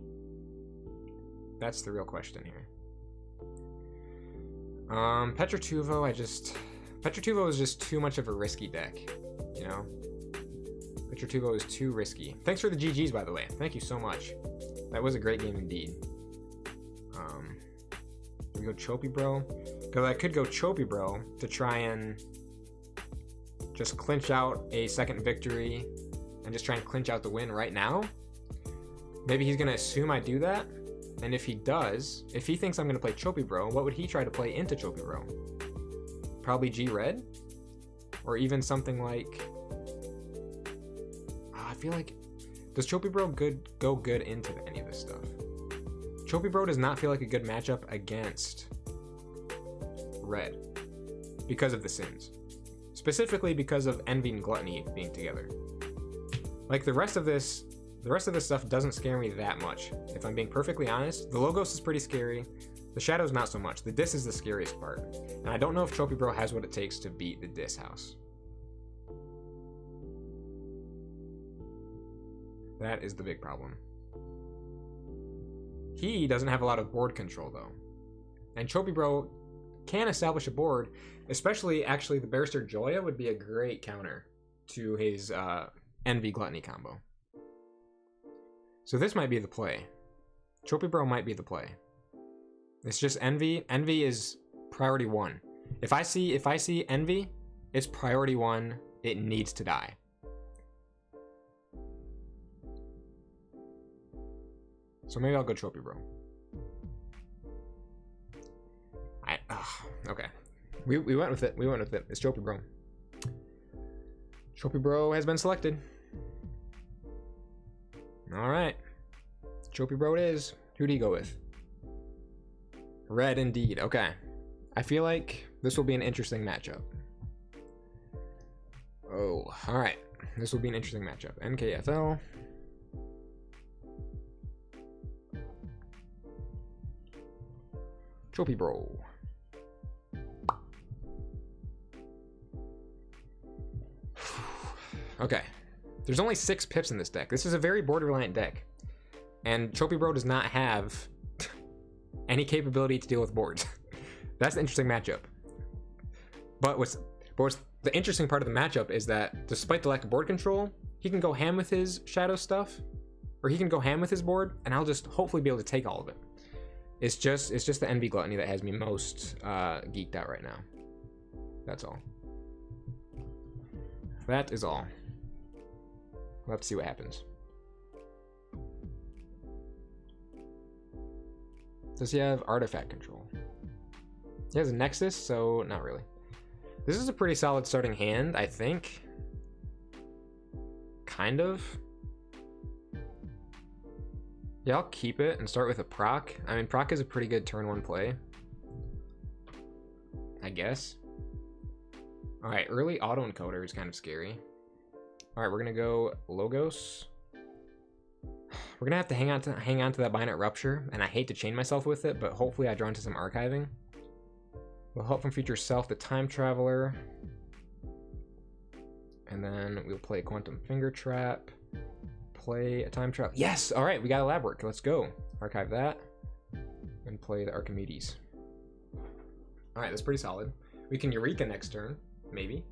Speaker 1: That's the real question here. Petratuvo, Petratuvo is just too much of a risky deck, you know? Petratuvo is too risky. Thanks for the GGs, by the way. Thank you so much. That was a great game indeed. We go Choppy Bro, because I could go Choppy Bro to try and just clinch out a second victory and just try and clinch out the win right now. Maybe he's gonna assume I do that, and if he does, if he thinks I'm gonna play Choppy Bro, what would he try to play into Choppy Bro? Probably G Red, or even something like. I feel like, does Choppy Bro go good into any of this stuff? Choppy Bro does not feel like a good matchup against Red because of the Sins. Specifically because of Envy and Gluttony being together. Like the rest of this stuff doesn't scare me that much. If I'm being perfectly honest, the Logos is pretty scary. The Shadows not so much. The Dis is the scariest part. And I don't know if Choppy Bro has what it takes to beat the Dis house. That is the big problem. He doesn't have a lot of board control though. And Choppy Bro can establish a board, especially actually the Barrister Joya would be a great counter to his Envy Gluttony combo. So this might be the play. Choppy Bro might be the play. It's just Envy. Envy is priority 1. If I see Envy, it's priority 1. It needs to die. So maybe I'll go Choppy Bro. Okay. We went with it. We went with it. It's Choppy Bro. Choppy Bro has been selected. Alright. Choppy Bro it is. Who do you go with? Red indeed. Okay. I feel like this will be an interesting matchup. Oh, alright. This will be an interesting matchup. NKFL. Choppy Bro. Okay. There's only 6 pips in this deck. This is a very borderline deck. And Trophy Bro does not have any capability to deal with boards. That's the interesting matchup. But what's the interesting part of the matchup is that despite the lack of board control, he can go ham with his shadow stuff, or he can go ham with his board, and I'll just hopefully be able to take all of it. It's just the Envy Gluttony that has me most geeked out right now. That's all. That is all. We'll have to see what happens. Does he have artifact control? He has a Nexus, so not really. This is a pretty solid starting hand, I think. Kind of. Yeah, I'll keep it and start with a proc. I mean, proc is a pretty good turn 1 play, I guess. All right, early auto encoder is kind of scary. All right, we're gonna go Logos. We're gonna have to hang on to that Binary Rupture, and I hate to chain myself with it, but hopefully I draw into some archiving. We'll help from future self the Time Traveler, and then we'll play Quantum Finger Trap. Play a Time Travel. Yes. All right, we got a lab work. Let's go. Archive that and play the Archimedes. All right, that's pretty solid. We can Eureka next turn, maybe.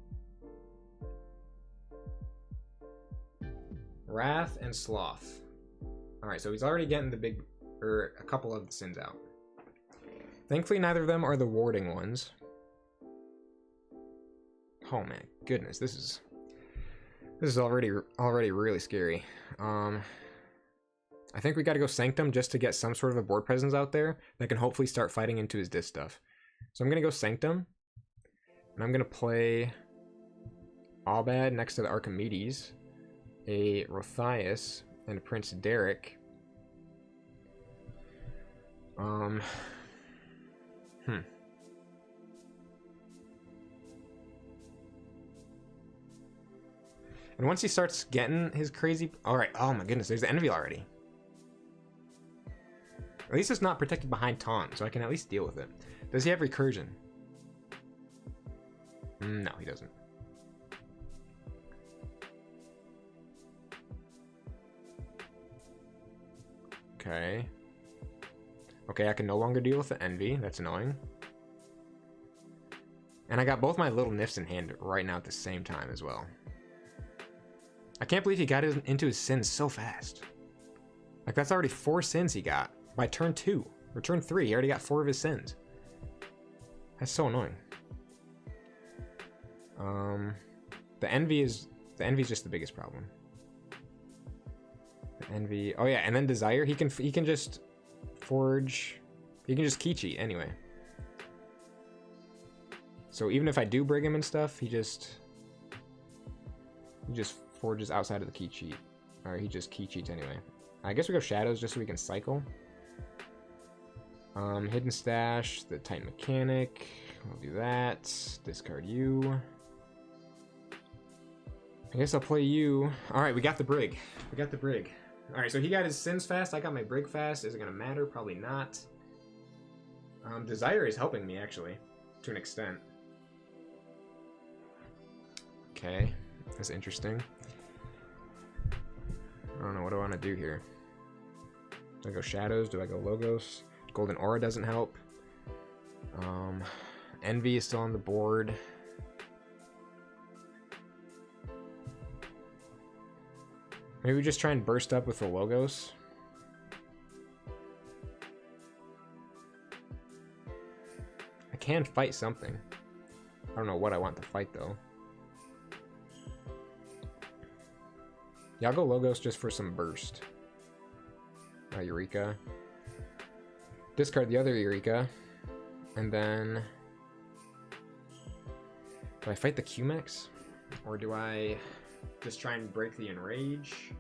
Speaker 1: Wrath and Sloth. All right, so he's already getting the big, or a couple of the sins out. Thankfully, neither of them are the warding ones. Oh man, goodness, this is already really scary. I think we got to go Sanctum just to get some sort of a board presence out there that can hopefully start fighting into his disc stuff. So I'm gonna go Sanctum, and I'm gonna play Abad next to the Archimedes, a Rothias, and a Prince Derek. And once he starts getting his crazy... Alright, oh my goodness, there's the Envy already. At least it's not protected behind Taunt, so I can at least deal with it. Does he have Recursion? No, he doesn't. Okay. Okay, I can no longer deal with the Envy. That's annoying. And I got both my little nifs in hand right now at the same time as well. I can't believe he got into his sins so fast. Like, that's already 4 sins he got by turn 2. Or turn 3, he already got 4 of his sins. That's so annoying. The Envy is just the biggest problem. The Envy, oh yeah, and then Desire, he can just forge, he can just key cheat anyway. So even if I do brig him and stuff, he just forges outside of the key cheat. Or he just key cheats anyway. I guess we go Shadows just so we can cycle. Hidden Stash, the Titan Mechanic. We'll do that. Discard you. I guess I'll play you. Alright, we got the brig. We got the brig. Alright, so he got his sins fast. I got my brig fast. Is it gonna matter? Probably not. Desire is helping me, actually. To an extent. Okay. That's interesting. I don't know, what do I want to do here? Do I go Shadows? Do I go Logos? Golden Aura doesn't help. Envy is still on the board. Maybe we just try and burst up with the Logos. I can fight something. I don't know what I want to fight though. Yeah, I'll go Logos just for some burst. Eureka. Discard the other Eureka. And then... do I fight the Q-Mex? Or do I just try and break the Enrage?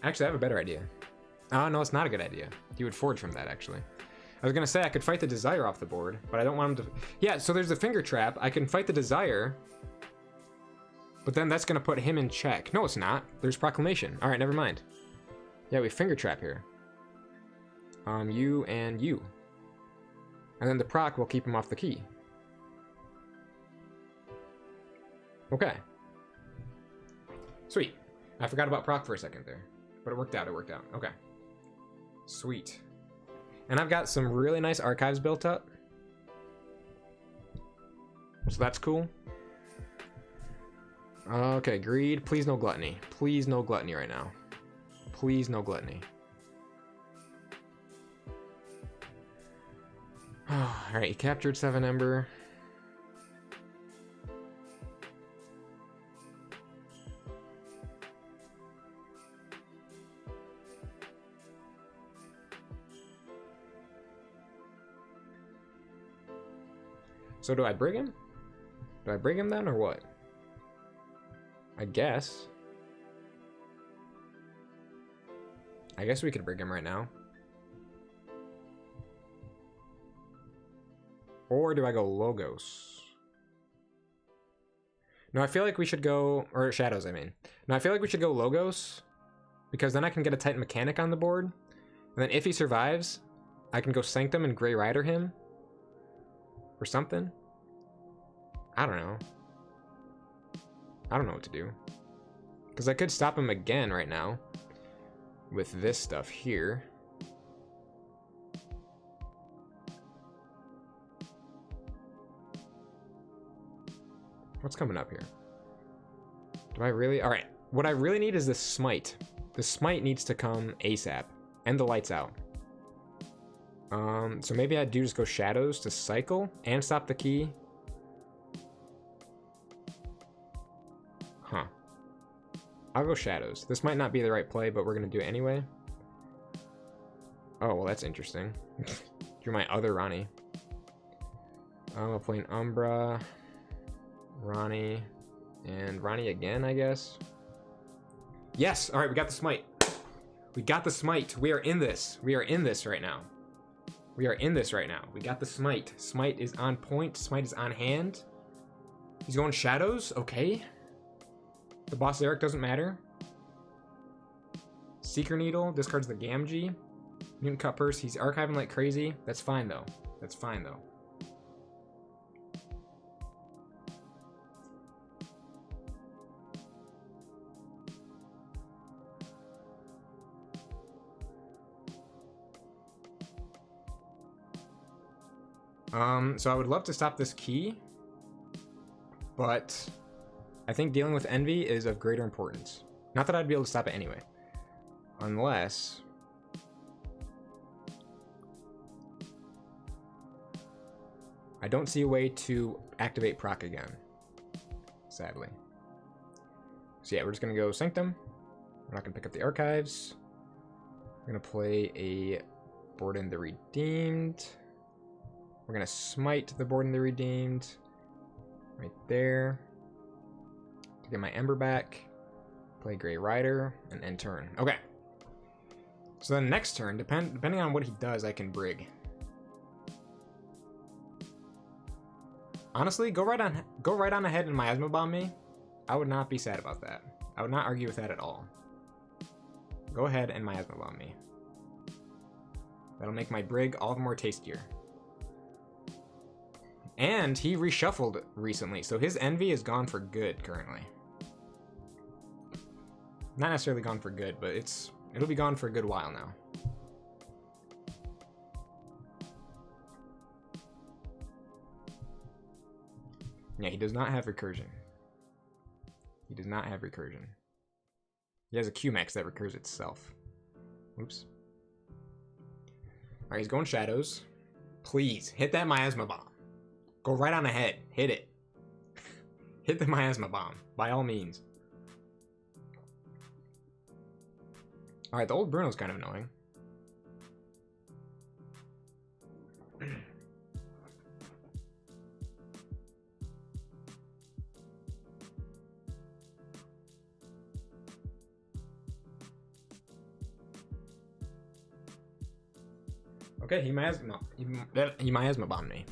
Speaker 1: Actually, I have a better idea. Oh, no, it's not a good idea. He would forge from that, actually. I was gonna say I could fight the Desire off the board, but I don't want him to... Yeah, so there's the Finger Trap. I can fight the Desire, but then that's gonna put him in check. No, it's not. There's Proclamation. All right, never mind. Yeah, we Finger Trap here. You and you. And then the proc will keep him off the key. Okay. Sweet. I forgot about proc for a second there. But it worked out, Okay. Sweet. And I've got some really nice archives built up. So that's cool. Okay, greed. Please no gluttony. Please no gluttony right now. Please no gluttony. Alright, he captured 7 Ember. So do I brig him? Do I brig him then or what? I guess. I guess we could brig him right now. Or do I go Logos? No, I feel like we should go... Or Shadows, I mean. No, I feel like we should go Logos. Because then I can get a Titan Mechanic on the board. And then if he survives, I can go Sanctum and Grey Rider him. Or something. I don't know. I don't know what to do. Because I could stop him again right now. With this stuff here. What's coming up here? Do I really? Alright. What I really need is this Smite. The Smite needs to come ASAP. And the Lights Out. So maybe I do just go Shadows to cycle and stop the key. Huh. I'll go Shadows. This might not be the right play, but we're going to do it anyway. Oh, well, that's interesting. You're my other Ronnie. I'm playing Umbra, Ronnie, and Ronnie again, I guess. Yes! Alright, we got the Smite. We got the Smite. We are in this. We are in this right now. We are in this right now. We got the Smite. Smite is on point. Smite is on hand. He's going Shadows. Okay. The Boss Eric doesn't matter. Seeker Needle discards the Gamgee. Mutant Cut Purse. He's archiving like crazy. That's fine, though. That's fine, though. So I would love to stop this key, but I think dealing with Envy is of greater importance. Not that I'd be able to stop it anyway. Unless... I don't see a way to activate proc again, sadly. So yeah, we're just going to go Sanctum. We're not going to pick up the archives. We're going to play a Borden the Redeemed. We're going to smite the Borden the Redeemed right there to get my Ember back. Play Grey Rider and end turn. Okay. So then next turn, depending on what he does, I can brig. Honestly, go right on ahead and Miasma Bomb me. I would not be sad about that. I would not argue with that at all. Go ahead and Miasma Bomb me. That'll make my brig all the more tastier. And he reshuffled recently, so his Envy is gone for good currently. Not necessarily gone for good, but it'll be gone for a good while now. Yeah, he does not have recursion. He does not have recursion. He has a Q-Max that recurs itself. Oops. Alright, he's going Shadows. Please, hit that Miasma Bomb. Go right on ahead. Hit it. Hit the Miasma Bomb, by all means. Alright, the old Bruno's kind of annoying. Okay, he Miasma Bombed me.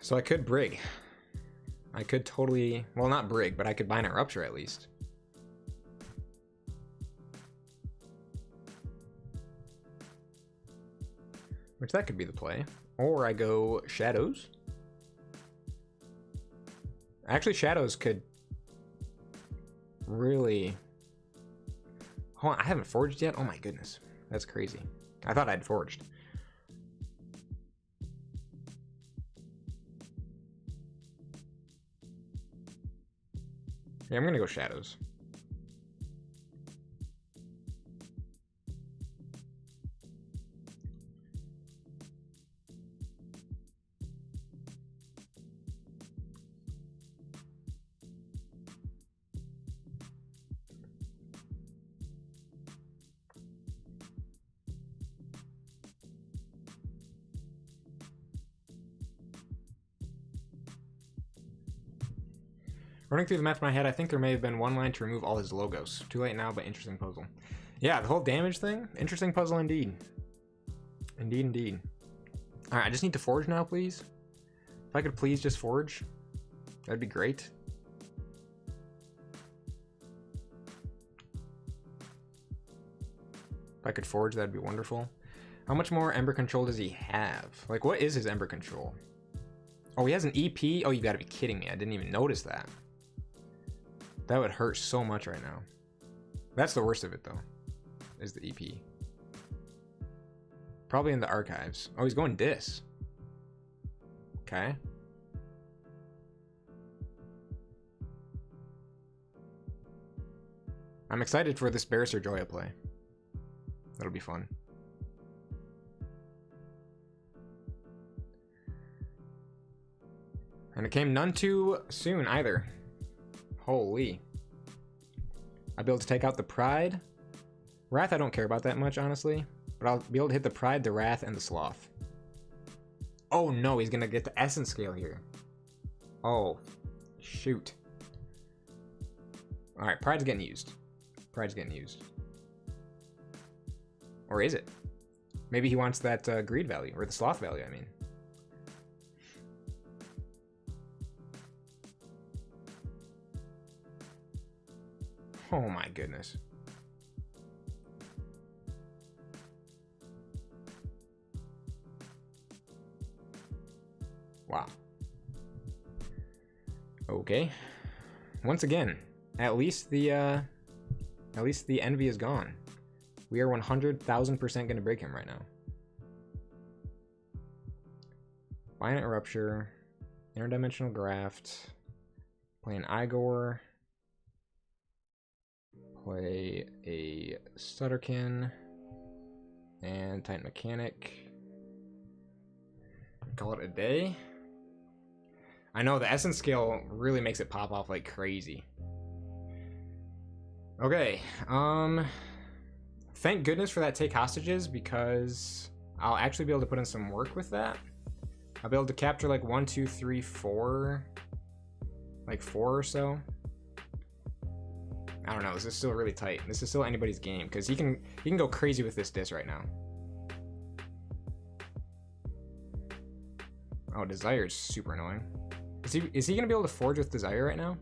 Speaker 1: So I could brig. I could totally... Well, not brig, but I could Binary Rupture at least. which that could be the play. Or I go Shadows. Actually, Shadows could really... Hold on, I haven't forged yet? Oh my goodness. That's crazy. I thought I'd forged. Yeah, I'm gonna go Shadows. Running through the math in my head, I think there may have been one line to remove all his logos. Too late now, but interesting puzzle. Yeah, the whole damage thing, interesting puzzle indeed. Indeed, indeed. All right, I just need to forge now, please. If I could please just forge, that'd be great. If I could forge, that'd be wonderful. How much more Ember Control does he have? Like, what is his Ember Control? Oh, he has an EP? Oh, you gotta be kidding me. I didn't even notice that. That would hurt so much right now. That's the worst of it, though, is the EP. Probably in the archives. Oh, he's going Dis. Okay. I'm excited for this Barrister Joya play. That'll be fun. And it came none too soon either. Holy. I'll be able to take out the Pride. Wrath I don't care about that much, honestly. But I'll be able to hit the Pride, the Wrath, and the Sloth. Oh no, he's gonna get the Essence Scale here. Oh, shoot. Alright, Pride's getting used. Pride's getting used. Or is it? Maybe he wants that Greed value, or the Sloth value, I mean. Oh my goodness. Wow. Okay. Once again, at least the envy is gone. We are 100,000% going to break him right now. Violent Rupture, Interdimensional Graft, play an Igor, play a Stutterkin, and Titan Mechanic. Call it a day. I know the Essence Scale really makes it pop off like crazy. Okay, thank goodness for that Take Hostages, because I'll actually be able to put in some work with that. I'll be able to capture like 1, 2, 3, 4, like 4 or so. I don't know, this is still really tight. This is still anybody's game, because he can go crazy with this disc right now. Oh, Desire is super annoying. Is he gonna be able to forge with Desire right now?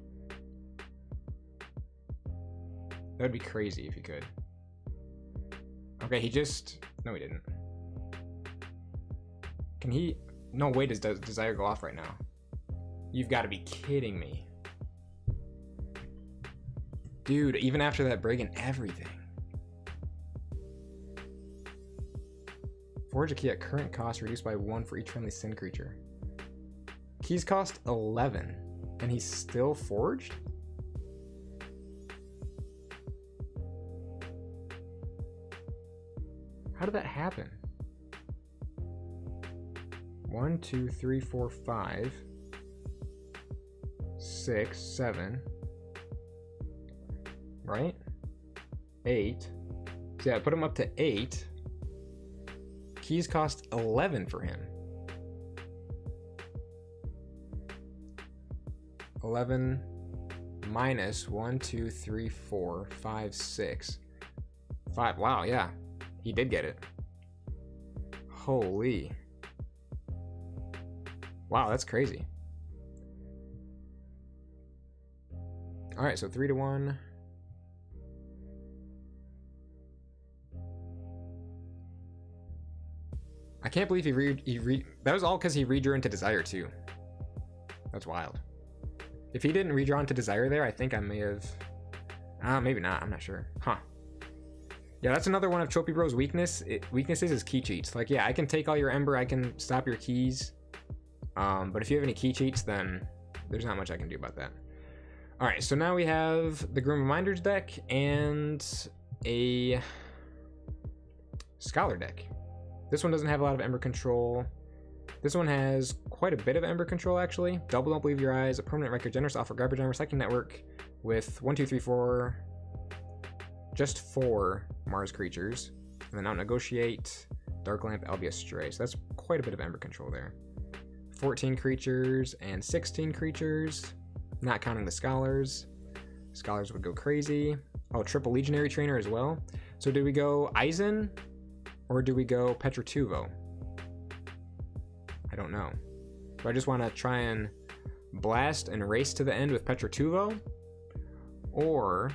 Speaker 1: That would be crazy if he could. Okay, he just... No, he didn't. Can he... No way does Desire go off right now. You've got to be kidding me. Dude, even after that break and everything. Forge a key at current cost reduced by 1 for each friendly Sin creature. Keys cost 11, and he's still forged? How did that happen? 1, 2, 3, 4, 5, 6, 7, right? 8. So yeah, put him up to 8. Keys cost 11 for him. 11 minus 1, 2, 3, 4, 5, 6, 5. Wow, yeah. He did get it. Holy. Wow, that's crazy. Alright, so 3 to 1. I can't believe that was all because he redrew into Desire too. That's wild. If he didn't redraw into Desire there, I think I may have... maybe not. I'm not sure. Huh. Yeah, that's another one of Trophy Bro's weaknesses is key cheats. Like, yeah, I can take all your Ember, I can stop your keys. But if you have any key cheats, then there's not much I can do about that. Alright, so now we have the Grim Reminders deck and a Scholar deck. This one doesn't have a lot of Ember control. This one has quite a bit of Ember control, actually. Double Don't Believe Your Eyes, a permanent record, generous offer, garbage and recycling network with 1, 2, 3, 4, just 4 Mars creatures. And then out negotiate, Dark Lamp, Albia Stray. So that's quite a bit of Ember control there. 14 creatures and 16 creatures, not counting the Scholars. Scholars would go crazy. Oh, triple Legionary Trainer as well. So do we go Eisen or do we go Petratuvo? I don't know. Do I just want to try and blast and race to the end with Petratuvo? Or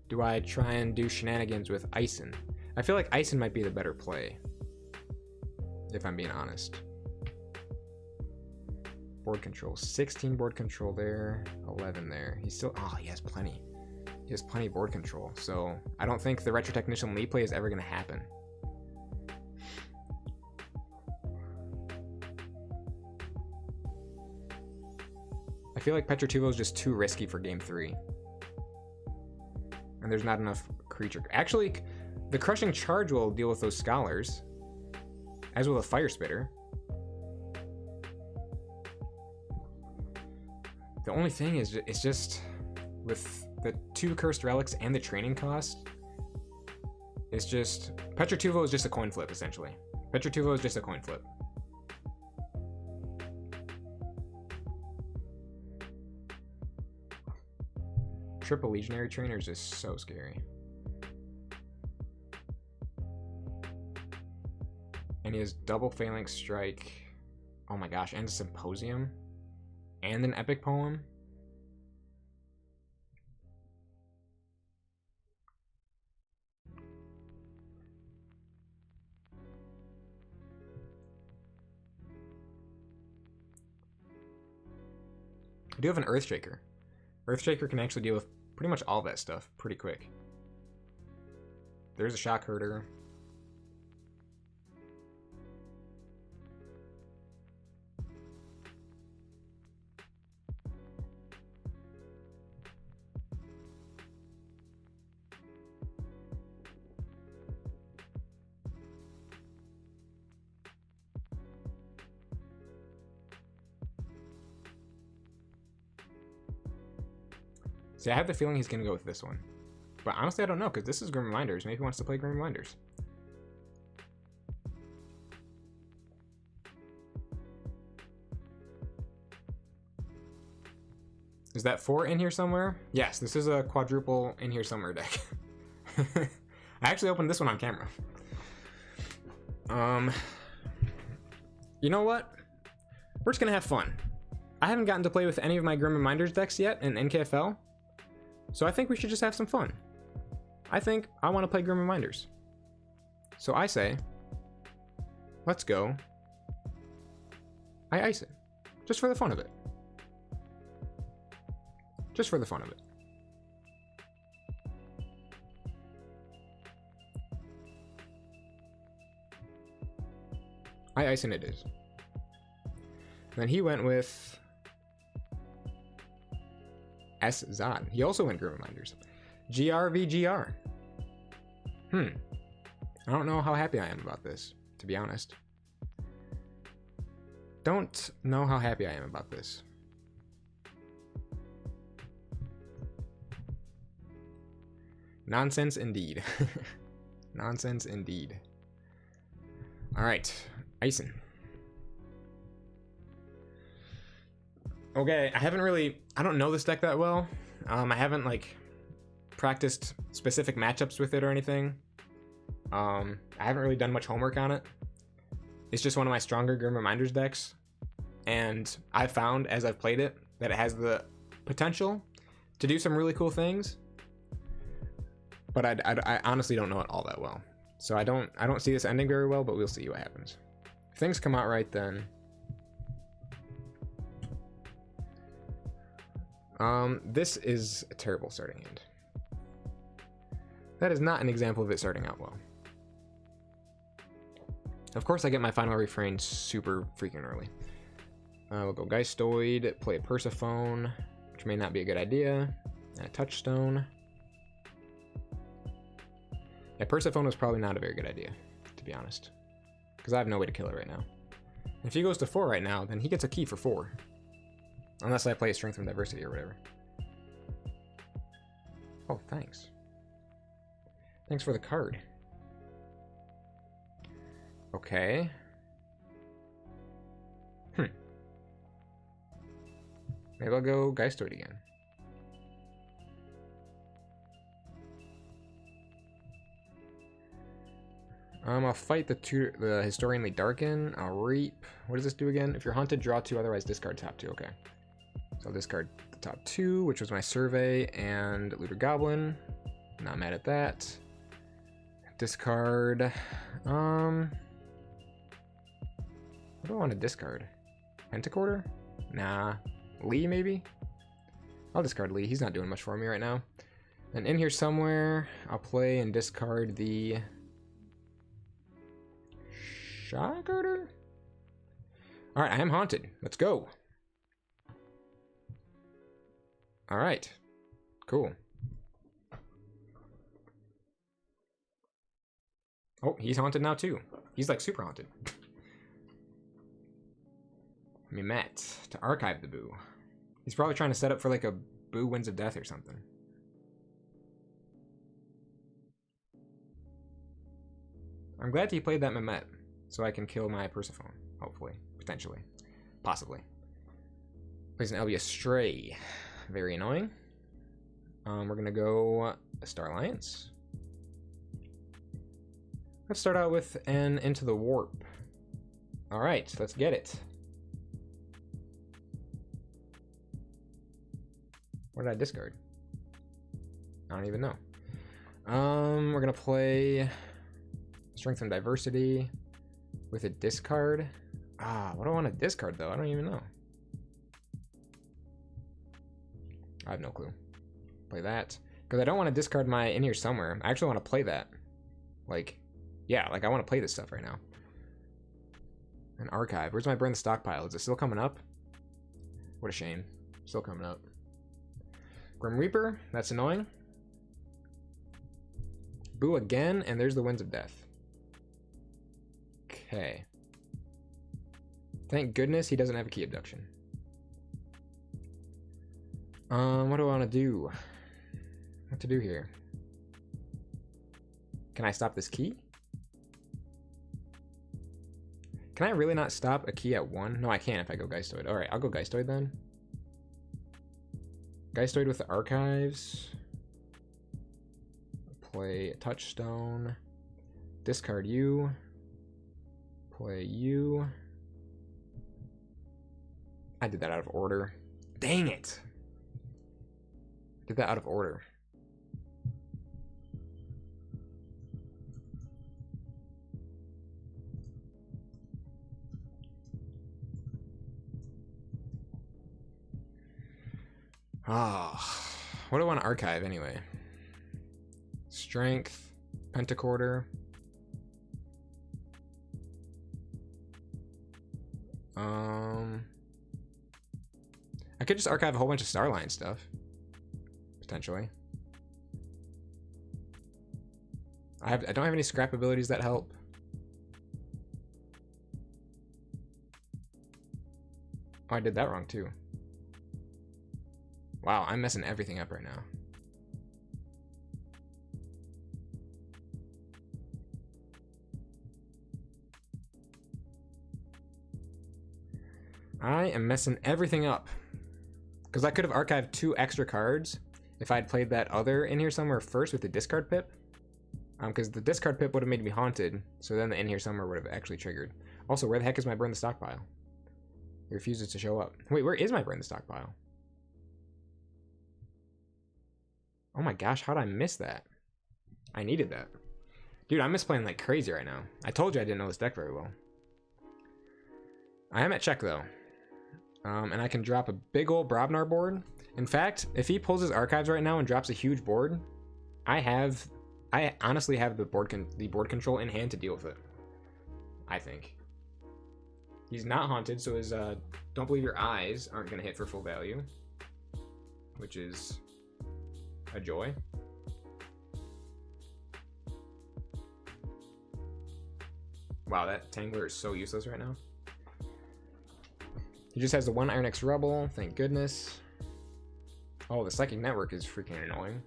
Speaker 1: do I try and do shenanigans with Eisen? I feel like Eisen might be the better play, if I'm being honest. Board control, 16 board control there, 11 there. He's still, oh, he has plenty. He has plenty of board control. So I don't think the Retro Technician lead play is ever going to happen. I feel like Petratuvo is just too risky for game 3. And there's not enough creature. Actually, the Crushing Charge will deal with those Scholars, as will a Fire Spitter. The only thing is, it's just with the 2 Cursed Relics and the training cost, it's just, Petratuvo is just a coin flip, essentially. Petratuvo is just a coin flip. Triple Legionary Trainer is just so scary. And he has double Phalanx Strike. Oh my gosh, and a Symposium. And an Epic Poem. I do have an Earthshaker. Earthshaker can actually deal with pretty much all that stuff pretty quick. There's a Shock Herder. See, I have the feeling he's going to go with this one. But honestly, I don't know, because this is Grim Reminders. Maybe he wants to play Grim Reminders. Is that 4 in here somewhere? Yes, this is a quadruple in here somewhere deck. I actually opened this one on camera. You know what? We're just going to have fun. I haven't gotten to play with any of my Grim Reminders decks yet in NKFL. So I think we should just have some fun. I think I want to play Grim Reminders. So I say, let's go. I ice it. Just for the fun of it. Just for the fun of it. I ice and it is. And then he went with S. Zod. He also went Grim Reminders. GRVGR. I don't know how happy I am about this, to be honest. Don't know how happy I am about this. Nonsense indeed. Nonsense indeed. Alright, Ison. Okay, I don't know this deck that well. I haven't like practiced specific matchups with it or anything. I haven't really done much homework on it. It's just one of my stronger Grim Reminders decks. And I've found as I've played it that it has the potential to do some really cool things. But I honestly don't know it all that well. So I don't see this ending very well, but we'll see what happens. If things come out right, then this is a terrible starting hand. That is not an example of it starting out well. Of course, I get my final refrain super freaking early. We'll go Geistoid, play a Persephone, which may not be a good idea, and a Touchstone. Yeah, Persephone was probably not a very good idea, to be honest, because I have no way to kill it right now. And if he goes to 4 right now, then he gets a key for 4. Unless I play Strength from Diversity or whatever. Oh, thanks. Thanks for the card. Okay. Maybe I'll go Geistoid again. I'll fight the Historianly Darken. I'll Reap. What does this do again? If you're hunted, draw 2, otherwise discard top 2. Okay. So I'll discard the top 2, which was my Survey and Looter Goblin. Not mad at that. Discard. What do I want to discard? Pentacorder? Nah. Lee, maybe? I'll discard Lee. He's not doing much for me right now. And in here somewhere, I'll play and discard the Shotguarder? Alright, I am haunted. Let's go. Alright. Cool. Oh, he's haunted now too. He's like super haunted. Met to archive the Boo. He's probably trying to set up for like a Boo Winds of Death or something. I'm glad he played that Mehmet, so I can kill my Persephone, hopefully, potentially, possibly. Plays an LB Astray. Very annoying. We're gonna go Star Alliance. Let's start out with an Into the Warp. Alright, let's get it. What did I discard? I don't even know. We're gonna play Strength and Diversity with a discard. What do I want to discard though? I don't even know. I have no clue. Play that. Because I don't want to discard my In Here Somewhere. I actually want to play that. Like, yeah, like I want to play this stuff right now. An archive. Where's my Burn the Stockpile? Is it still coming up? What a shame. Still coming up. Grim Reaper. That's annoying. Boo again, and there's the Winds of Death. Okay. Thank goodness he doesn't have a key abduction. What do I want to do? What to do here? Can I stop this key? Can I really not stop a key at 1? No, I can if I go Geistoid. Alright, I'll go Geistoid then. Geistoid with the archives. Play a Touchstone. Discard you. Play you. I did that out of order. Dang it! Did that out of order. What do I want to archive anyway? Strength, Pentacorder. I could just archive a whole bunch of Starline stuff. Potentially. I don't have any scrap abilities that help. Oh, I did that wrong too. Wow, I'm messing everything up right now. I am messing everything up. Because I could have archived 2 extra cards if I had played that other In Here Somewhere first with the discard pip. Because the discard pip would have made me haunted, so then the In Here Somewhere would have actually triggered. Also, where the heck is my Burn the Stockpile? It refuses to show up. Wait, where is my Burn the Stockpile? Oh my gosh, how did I miss that? I needed that. Dude, I'm misplaying like crazy right now. I told you I didn't know this deck very well. I am at check though. And I can drop a big old Brobnar board. In fact, if he pulls his archives right now and drops a huge board, I honestly have the board control in hand to deal with it. I think. He's not haunted, so his Don't Believe Your Eyes aren't going to hit for full value, which is a joy. Wow, that Tangler is so useless right now. He just has the one Iron X Rebel, thank goodness. Oh, the Psychic Network is freaking annoying.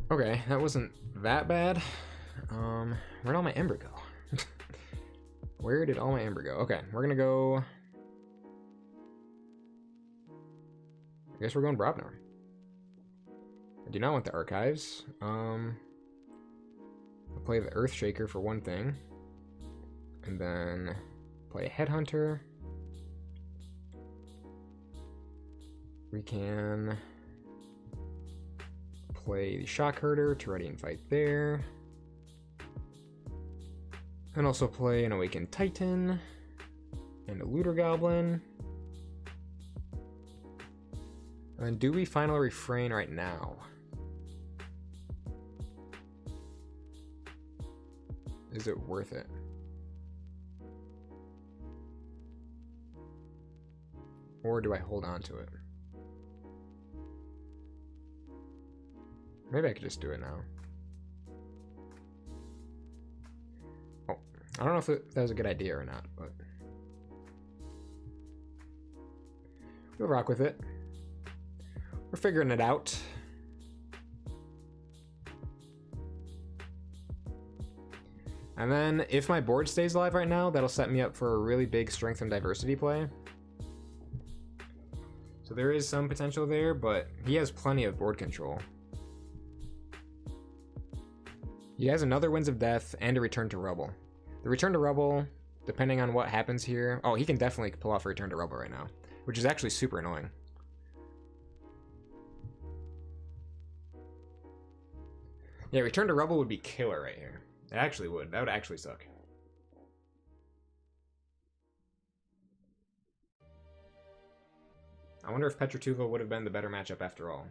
Speaker 1: Okay, that wasn't that bad. Where'd all my Ember go? Where did all my Ember go? Okay, we're gonna go... I guess we're going Brobnar. I do not want the archives. I'll play the Earthshaker for one thing. And then play a Headhunter. We can play the Shock Herder to ready and fight there. And also play an Awakened Titan and a Looter Goblin. And then do we Final Refrain right now? Is it worth it? Or do I hold on to it? Maybe I could just do it now. Oh, I don't know if that was a good idea or not, but we'll rock with it. We're figuring it out. And then if my board stays alive right now, that'll set me up for a really big strength and diversity play. So there is some potential there, but he has plenty of board control. He has another Winds of Death and a Return to Rubble. The Return to Rubble, depending on what happens here... Oh, he can definitely pull off a Return to Rubble right now, which is actually super annoying. Yeah, Return to Rubble would be killer right here. It actually would. That would actually suck. I wonder if Petratuva would have been the better matchup after all.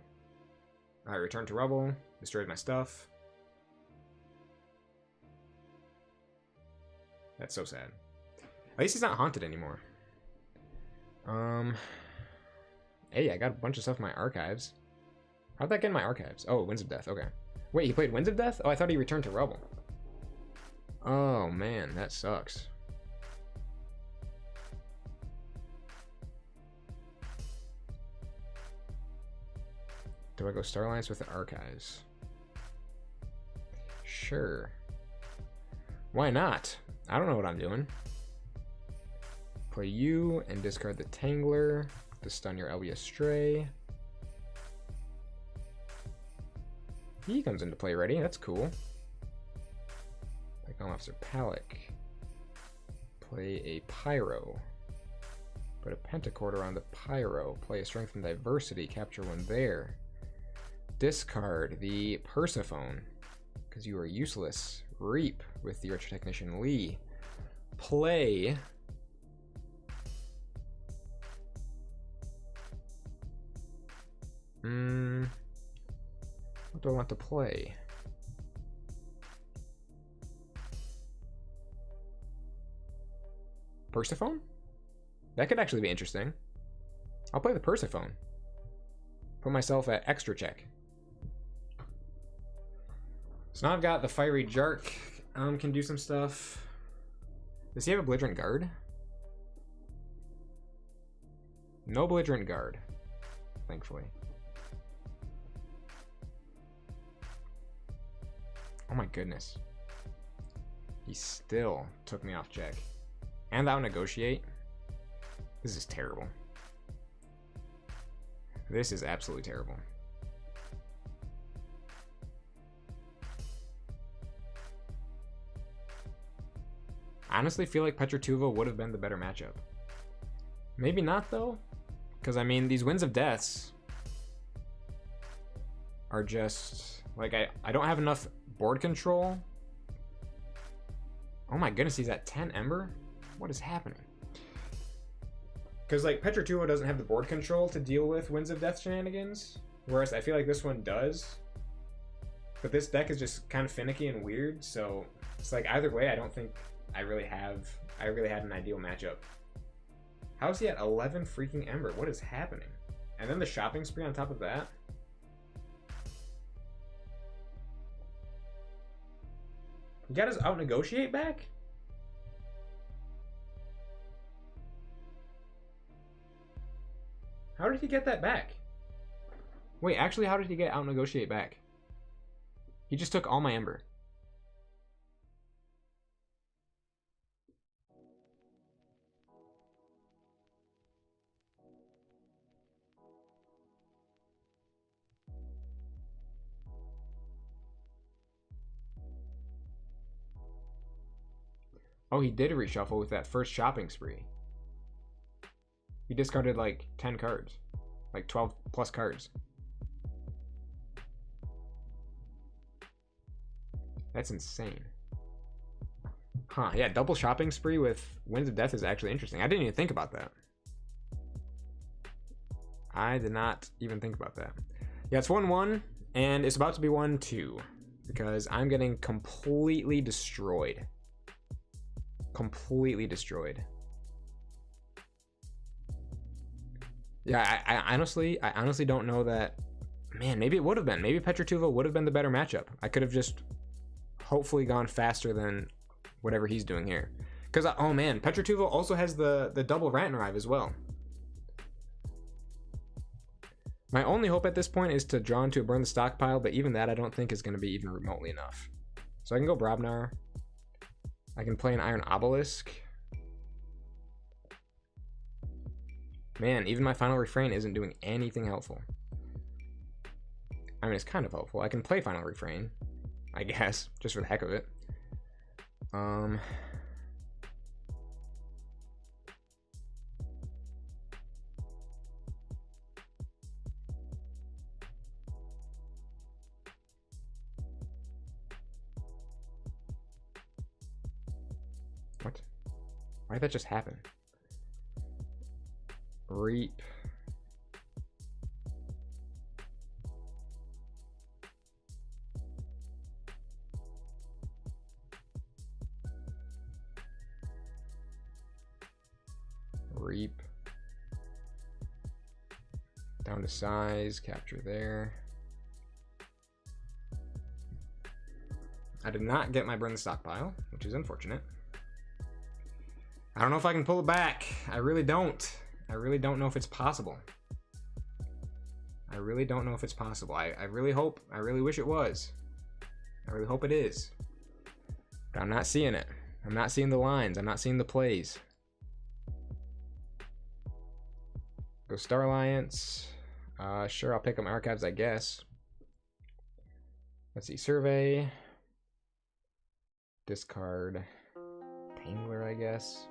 Speaker 1: Alright, Return to Rubble. Destroyed my stuff. That's so sad. At least he's not haunted anymore. Hey, I got a bunch of stuff in my archives. How'd that get in my archives? Oh, Winds of Death. Okay. Wait, he played Winds of Death? Oh, I thought he returned to Rubble. Oh, man, that sucks. Do I go Star Alliance with the archives? Sure. Why not? I don't know what I'm doing. Play you and discard the Tangler to stun your LB Stray. He comes into play ready. That's cool. Play Calm Officer Palic. Play a Pyro. Put a Pentacord around the Pyro. Play a Strength and Diversity. Capture one there. Discard the Persephone because you are useless. Reap with the Archer Technician Lee. Play what do I want to play? Persephone? That could actually be interesting. I'll play the Persephone. Put myself at extra check. So now I've got the Fiery Jark, can do some stuff. Does he have a Belligerent Guard? No Belligerent Guard, thankfully. Oh my goodness. He still took me off check. And I'll negotiate. This is terrible. This is absolutely terrible. I honestly feel like Petra would have been the better matchup. Maybe not, though. Because, I mean, these Winds of Deaths are just... Like, I don't have enough board control. Oh my goodness, he's at 10 Ember? What is happening? Because, like, Petra doesn't have the board control to deal with Winds of Death shenanigans. Whereas I feel like this one does. But this deck is just kind of finicky and weird, so it's like either way, I don't think I really had an ideal matchup. How is he at 11 freaking Ember? What is happening? And then the shopping spree on top of that. He got his out-negotiate back? How did he get that back? Wait, actually, how did he get out-negotiate back? He just took all my Ember. Oh, he did reshuffle with that first shopping spree. He discarded like 10 cards. Like 12 plus cards. That's insane. Huh, yeah, double shopping spree with Winds of Death is actually interesting. I didn't even think about that. I did not even think about that. Yeah, it's 1-1, and it's about to be 1-2. Because I'm getting completely destroyed. Completely destroyed. Yeah, I honestly don't know that. Man, maybe it would have been. Maybe Petra would have been the better matchup. I could have just hopefully gone faster than whatever he's doing here. Because, oh man, Petra also has the double Rantnarive as well. My only hope at this point is to draw into a burn the stockpile, but even that I don't think is going to be even remotely enough. So I can go Brobnar. I can play an Iron Obelisk. Man, even my Final Refrain isn't doing anything helpful. I mean, it's kind of helpful. I can play Final Refrain, I guess, just for the heck of it. What? Why did that just happen? Reap. Reap. Down to size, capture there. I did not get my burn the stockpile, which is unfortunate. I don't know if I can pull it back. I really don't. I really don't know if it's possible. I really don't know if it's possible. I really hope, I really wish it was. I really hope it is. But I'm not seeing it. I'm not seeing the lines. I'm not seeing the plays. Go Star Alliance. Sure, I'll pick up my archives, I guess. Let's see, survey. Discard. Tangler, I guess.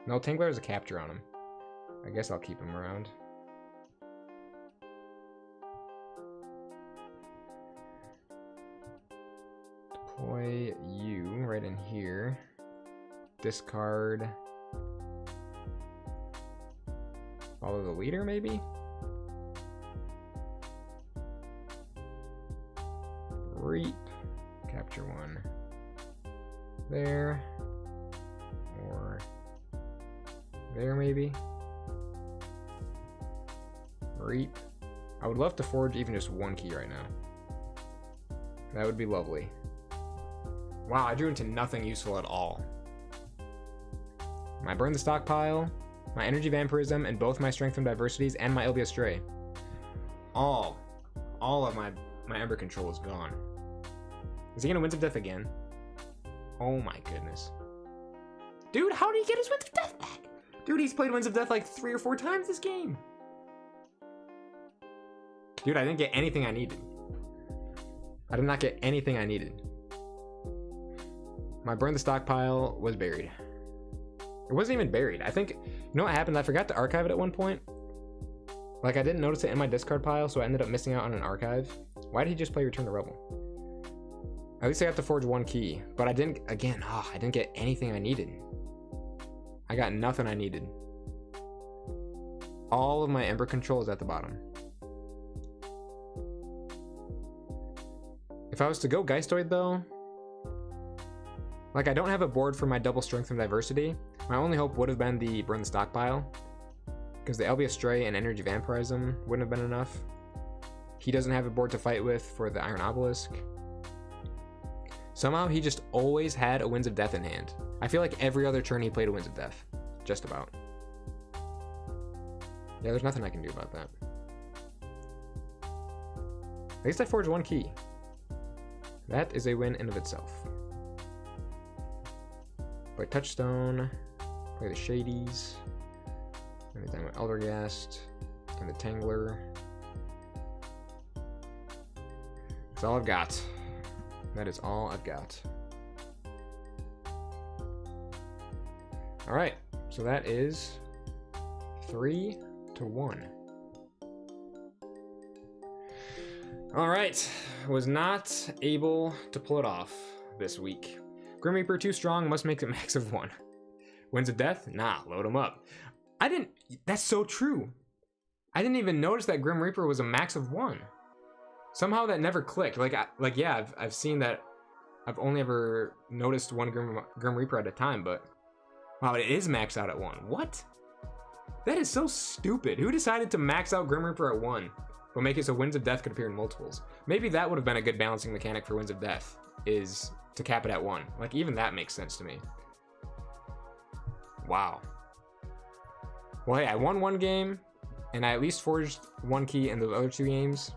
Speaker 1: No, Tangler has a capture on him. I guess I'll keep him around. Deploy you right in here. Discard. Follow the leader, maybe? Reap. Capture one. There. Or there, maybe? Reap. I would love to forge even just one key right now. That would be lovely. Wow, I drew into nothing useful at all. I burn the stockpile, my energy vampirism, and both my strength from diversities and my LBS Stray. All of my Ember control is gone. Is he gonna Winds of Death again? Oh my goodness. Dude, how did he get his Winds of Death back? Dude, he's played Winds of Death like 3 or 4 times this game. Dude, I didn't get anything I needed. I did not get anything I needed. My burn the stockpile was buried. It wasn't even buried. I think, you know what happened? I forgot to archive it at one point. Like, I didn't notice it in my discard pile, so I ended up missing out on an archive. Why did he just play Return to Rebel? At least I got to forge one key, but I didn't, again, I didn't get anything I needed. I got nothing I needed. All of my Ember control is at the bottom. If I was to go Geistoid though, like, I don't have a board for my double strength and diversity. My only hope would have been the burn the stockpile, because the LB Stray and energy vampirism wouldn't have been enough. He doesn't have a board to fight with for the Iron Obelisk. Somehow he just always had a Winds of Death in hand. I feel like every other turn he played a Winds of Death. Just about. Yeah, there's nothing I can do about that. At least I forged one key. That is a win in of itself. Play Touchstone. Play the Shadies. Anything with Elderghast. And the Tangler. That's all I've got. That is all I've got. Alright, so that is 3-1. Alright, was not able to pull it off this week. Grim Reaper too strong, must make it max of 1. Winds of Death? Nah, load him up. That's so true. I didn't even notice that Grim Reaper was a max of 1. Somehow that never clicked. Yeah, I've seen that. I've only ever noticed one Grim Reaper at a time, but wow, it is maxed out at 1. What? That is so stupid. Who decided to max out Grim Reaper at 1, but make it so Winds of Death could appear in multiples? Maybe that would have been a good balancing mechanic for Winds of Death, is to cap it at 1. Like, even that makes sense to me. Wow. Well, hey, I won one game, and I at least forged one key in those other 2 games.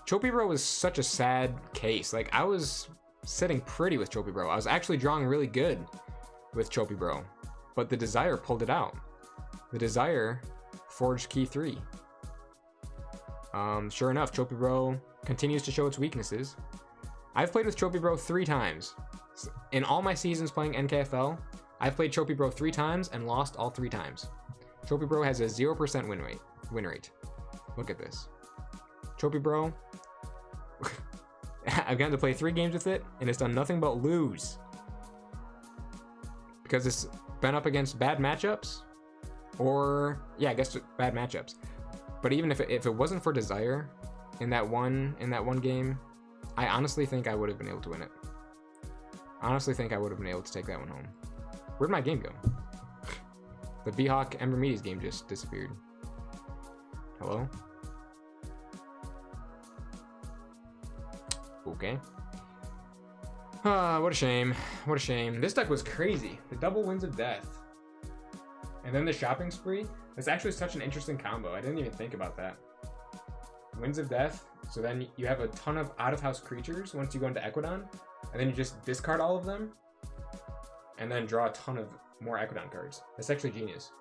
Speaker 1: Choppy Bro was such a sad case. Like, I was sitting pretty with Choppy Bro. I was actually drawing really good with Choppy Bro, but the Desire pulled it out. The Desire forged key 3. Sure enough, Choppy Bro continues to show its weaknesses. I've played with Choppy Bro 3 times. In all my seasons playing NKFL, I've played Choppy Bro 3 times and lost all 3 times. Choppy Bro has a 0% win rate. Look at this. Choppy Bro. I've gotten to play 3 games with it, and it's done nothing but lose. Because it's been up against bad matchups. Or, yeah, I guess bad matchups. But even if it wasn't for Desire in that one game, I honestly think I would have been able to win it. Honestly think I would have been able to take that one home. Where'd my game go? The BHawk Aembermedes game just disappeared. Hello? Okay. What a shame. What a shame. This deck was crazy. The double Winds of Death. And then the shopping spree. It's actually such an interesting combo. I didn't even think about that. Winds of Death. So then you have a ton of out-of-house creatures once you go into Equidon. And then you just discard all of them. And then draw a ton of more Equidon cards. That's actually genius.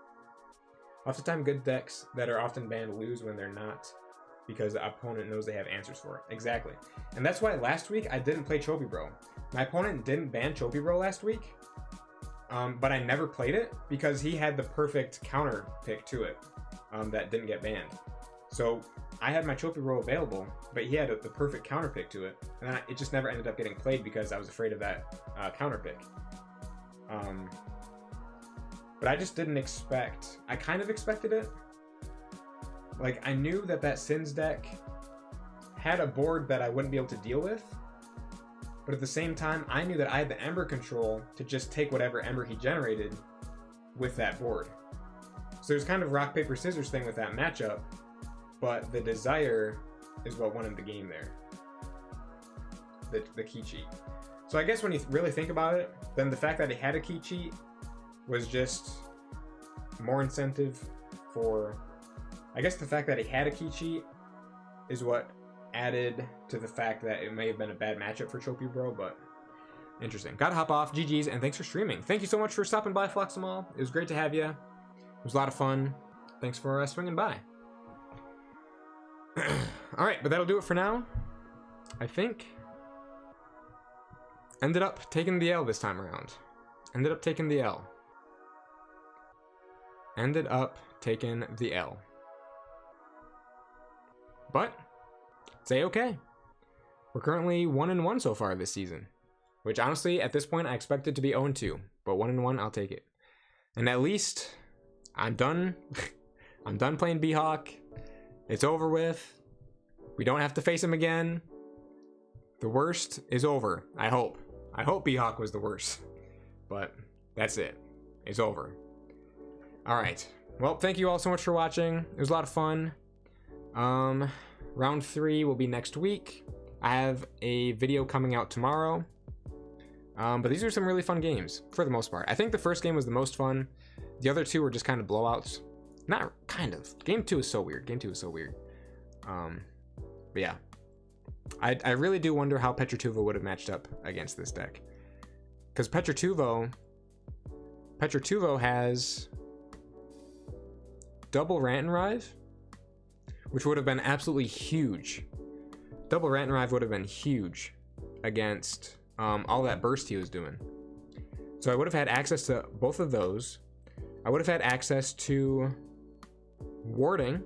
Speaker 1: Oftentimes good decks that are often banned lose when they're not, because the opponent knows they have answers for it. Exactly. And that's why last week I didn't play Choppy Bro. My opponent didn't ban Choppy Bro last week, but I never played it because he had the perfect counter pick to it that didn't get banned. So I had my Choppy Bro available, but he had the perfect counter pick to it, and it just never ended up getting played because I was afraid of that counter pick. But I just didn't expect. I kind of expected it. Like, I knew that Sins deck had a board that I wouldn't be able to deal with. But at the same time, I knew that I had the Ember control to just take whatever Ember he generated with that board. So there's kind of rock, paper, scissors thing with that matchup. But the Desire is what won him the game there. The key cheat. So I guess when you really think about it, then the fact that he had a key cheat was just more incentive for... I guess the fact that he had a key cheat is what added to the fact that it may have been a bad matchup for Choppy Bro, but interesting. Gotta hop off. GG's, and thanks for streaming. Thank you so much for stopping by, Floxamal. It was great to have you. It was a lot of fun. Thanks for swinging by. Alright, but that'll do it for now. I think Ended up taking the L this time around. Ended up taking the L. Ended up taking the L. But it's A-okay. We're currently 1-1 so far this season. Which honestly, at this point, I expected to be 0-2. But 1-1, I'll take it. And at least I'm done. I'm done playing BHawk. It's over with. We don't have to face him again. The worst is over. I hope. I hope BHawk was the worst. But that's it. It's over. Alright. Well, thank you all so much for watching. It was a lot of fun. Round 3 will be next week. I have a video coming out tomorrow. But these are some really fun games, for the most part. I think the first game was the most fun. The other two were just kind of blowouts. Not kind of. Game 2 is so weird. Game 2 is so weird. But yeah. I really do wonder how Petrotuvo would have matched up against this deck. Because Petrotuvo has double Rant and Rive, which would have been absolutely huge. Double Rant and Rive would have been huge against all that burst he was doing. So I would have had access to both of those. I would have had access to warding,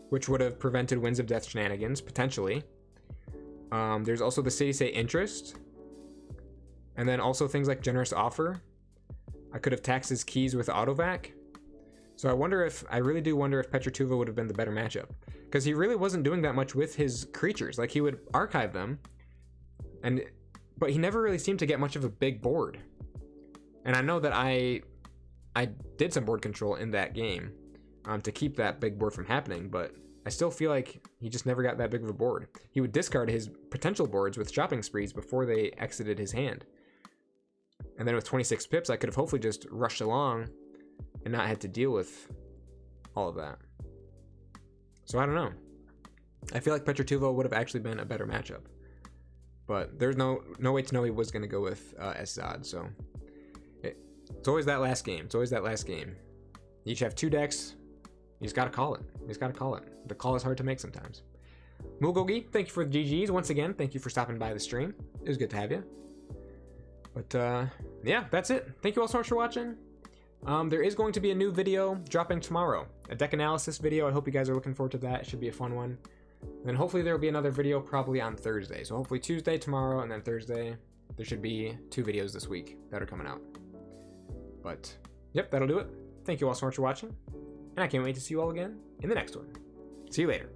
Speaker 1: which would have prevented Winds of Death shenanigans, potentially. There's also the City State interest. And then also things like Generous Offer. I could have taxed his keys with Autovac. So I really do wonder if Petrotuvo would have been the better matchup. Because he really wasn't doing that much with his creatures. Like, he would archive them. But he never really seemed to get much of a big board. And I know that I did some board control in that game to keep that big board from happening, but I still feel like he just never got that big of a board. He would discard his potential boards with shopping sprees before they exited his hand. And then with 26 pips, I could have hopefully just rushed along and not had to deal with all of that. So I don't know. I feel like Petrotuvo would have actually been a better matchup. But there's no way to know he was going to go with Eszad, so it's always that last game. It's always that last game. You each have 2 decks. You just got to call it. You just got to call it. The call is hard to make sometimes. Mugogi, thank you for the GGs. Once again, thank you for stopping by the stream. It was good to have you. But yeah, that's it. Thank you all so much for watching. There is going to be a new video dropping tomorrow. A deck analysis video. I hope you guys are looking forward to that. It should be a fun one. And then hopefully there will be another video probably on Thursday. So hopefully Tuesday, tomorrow, and then Thursday. There should be 2 videos this week that are coming out. But yep, that'll do it. Thank you all so much for watching. And I can't wait to see you all again in the next one. See you later.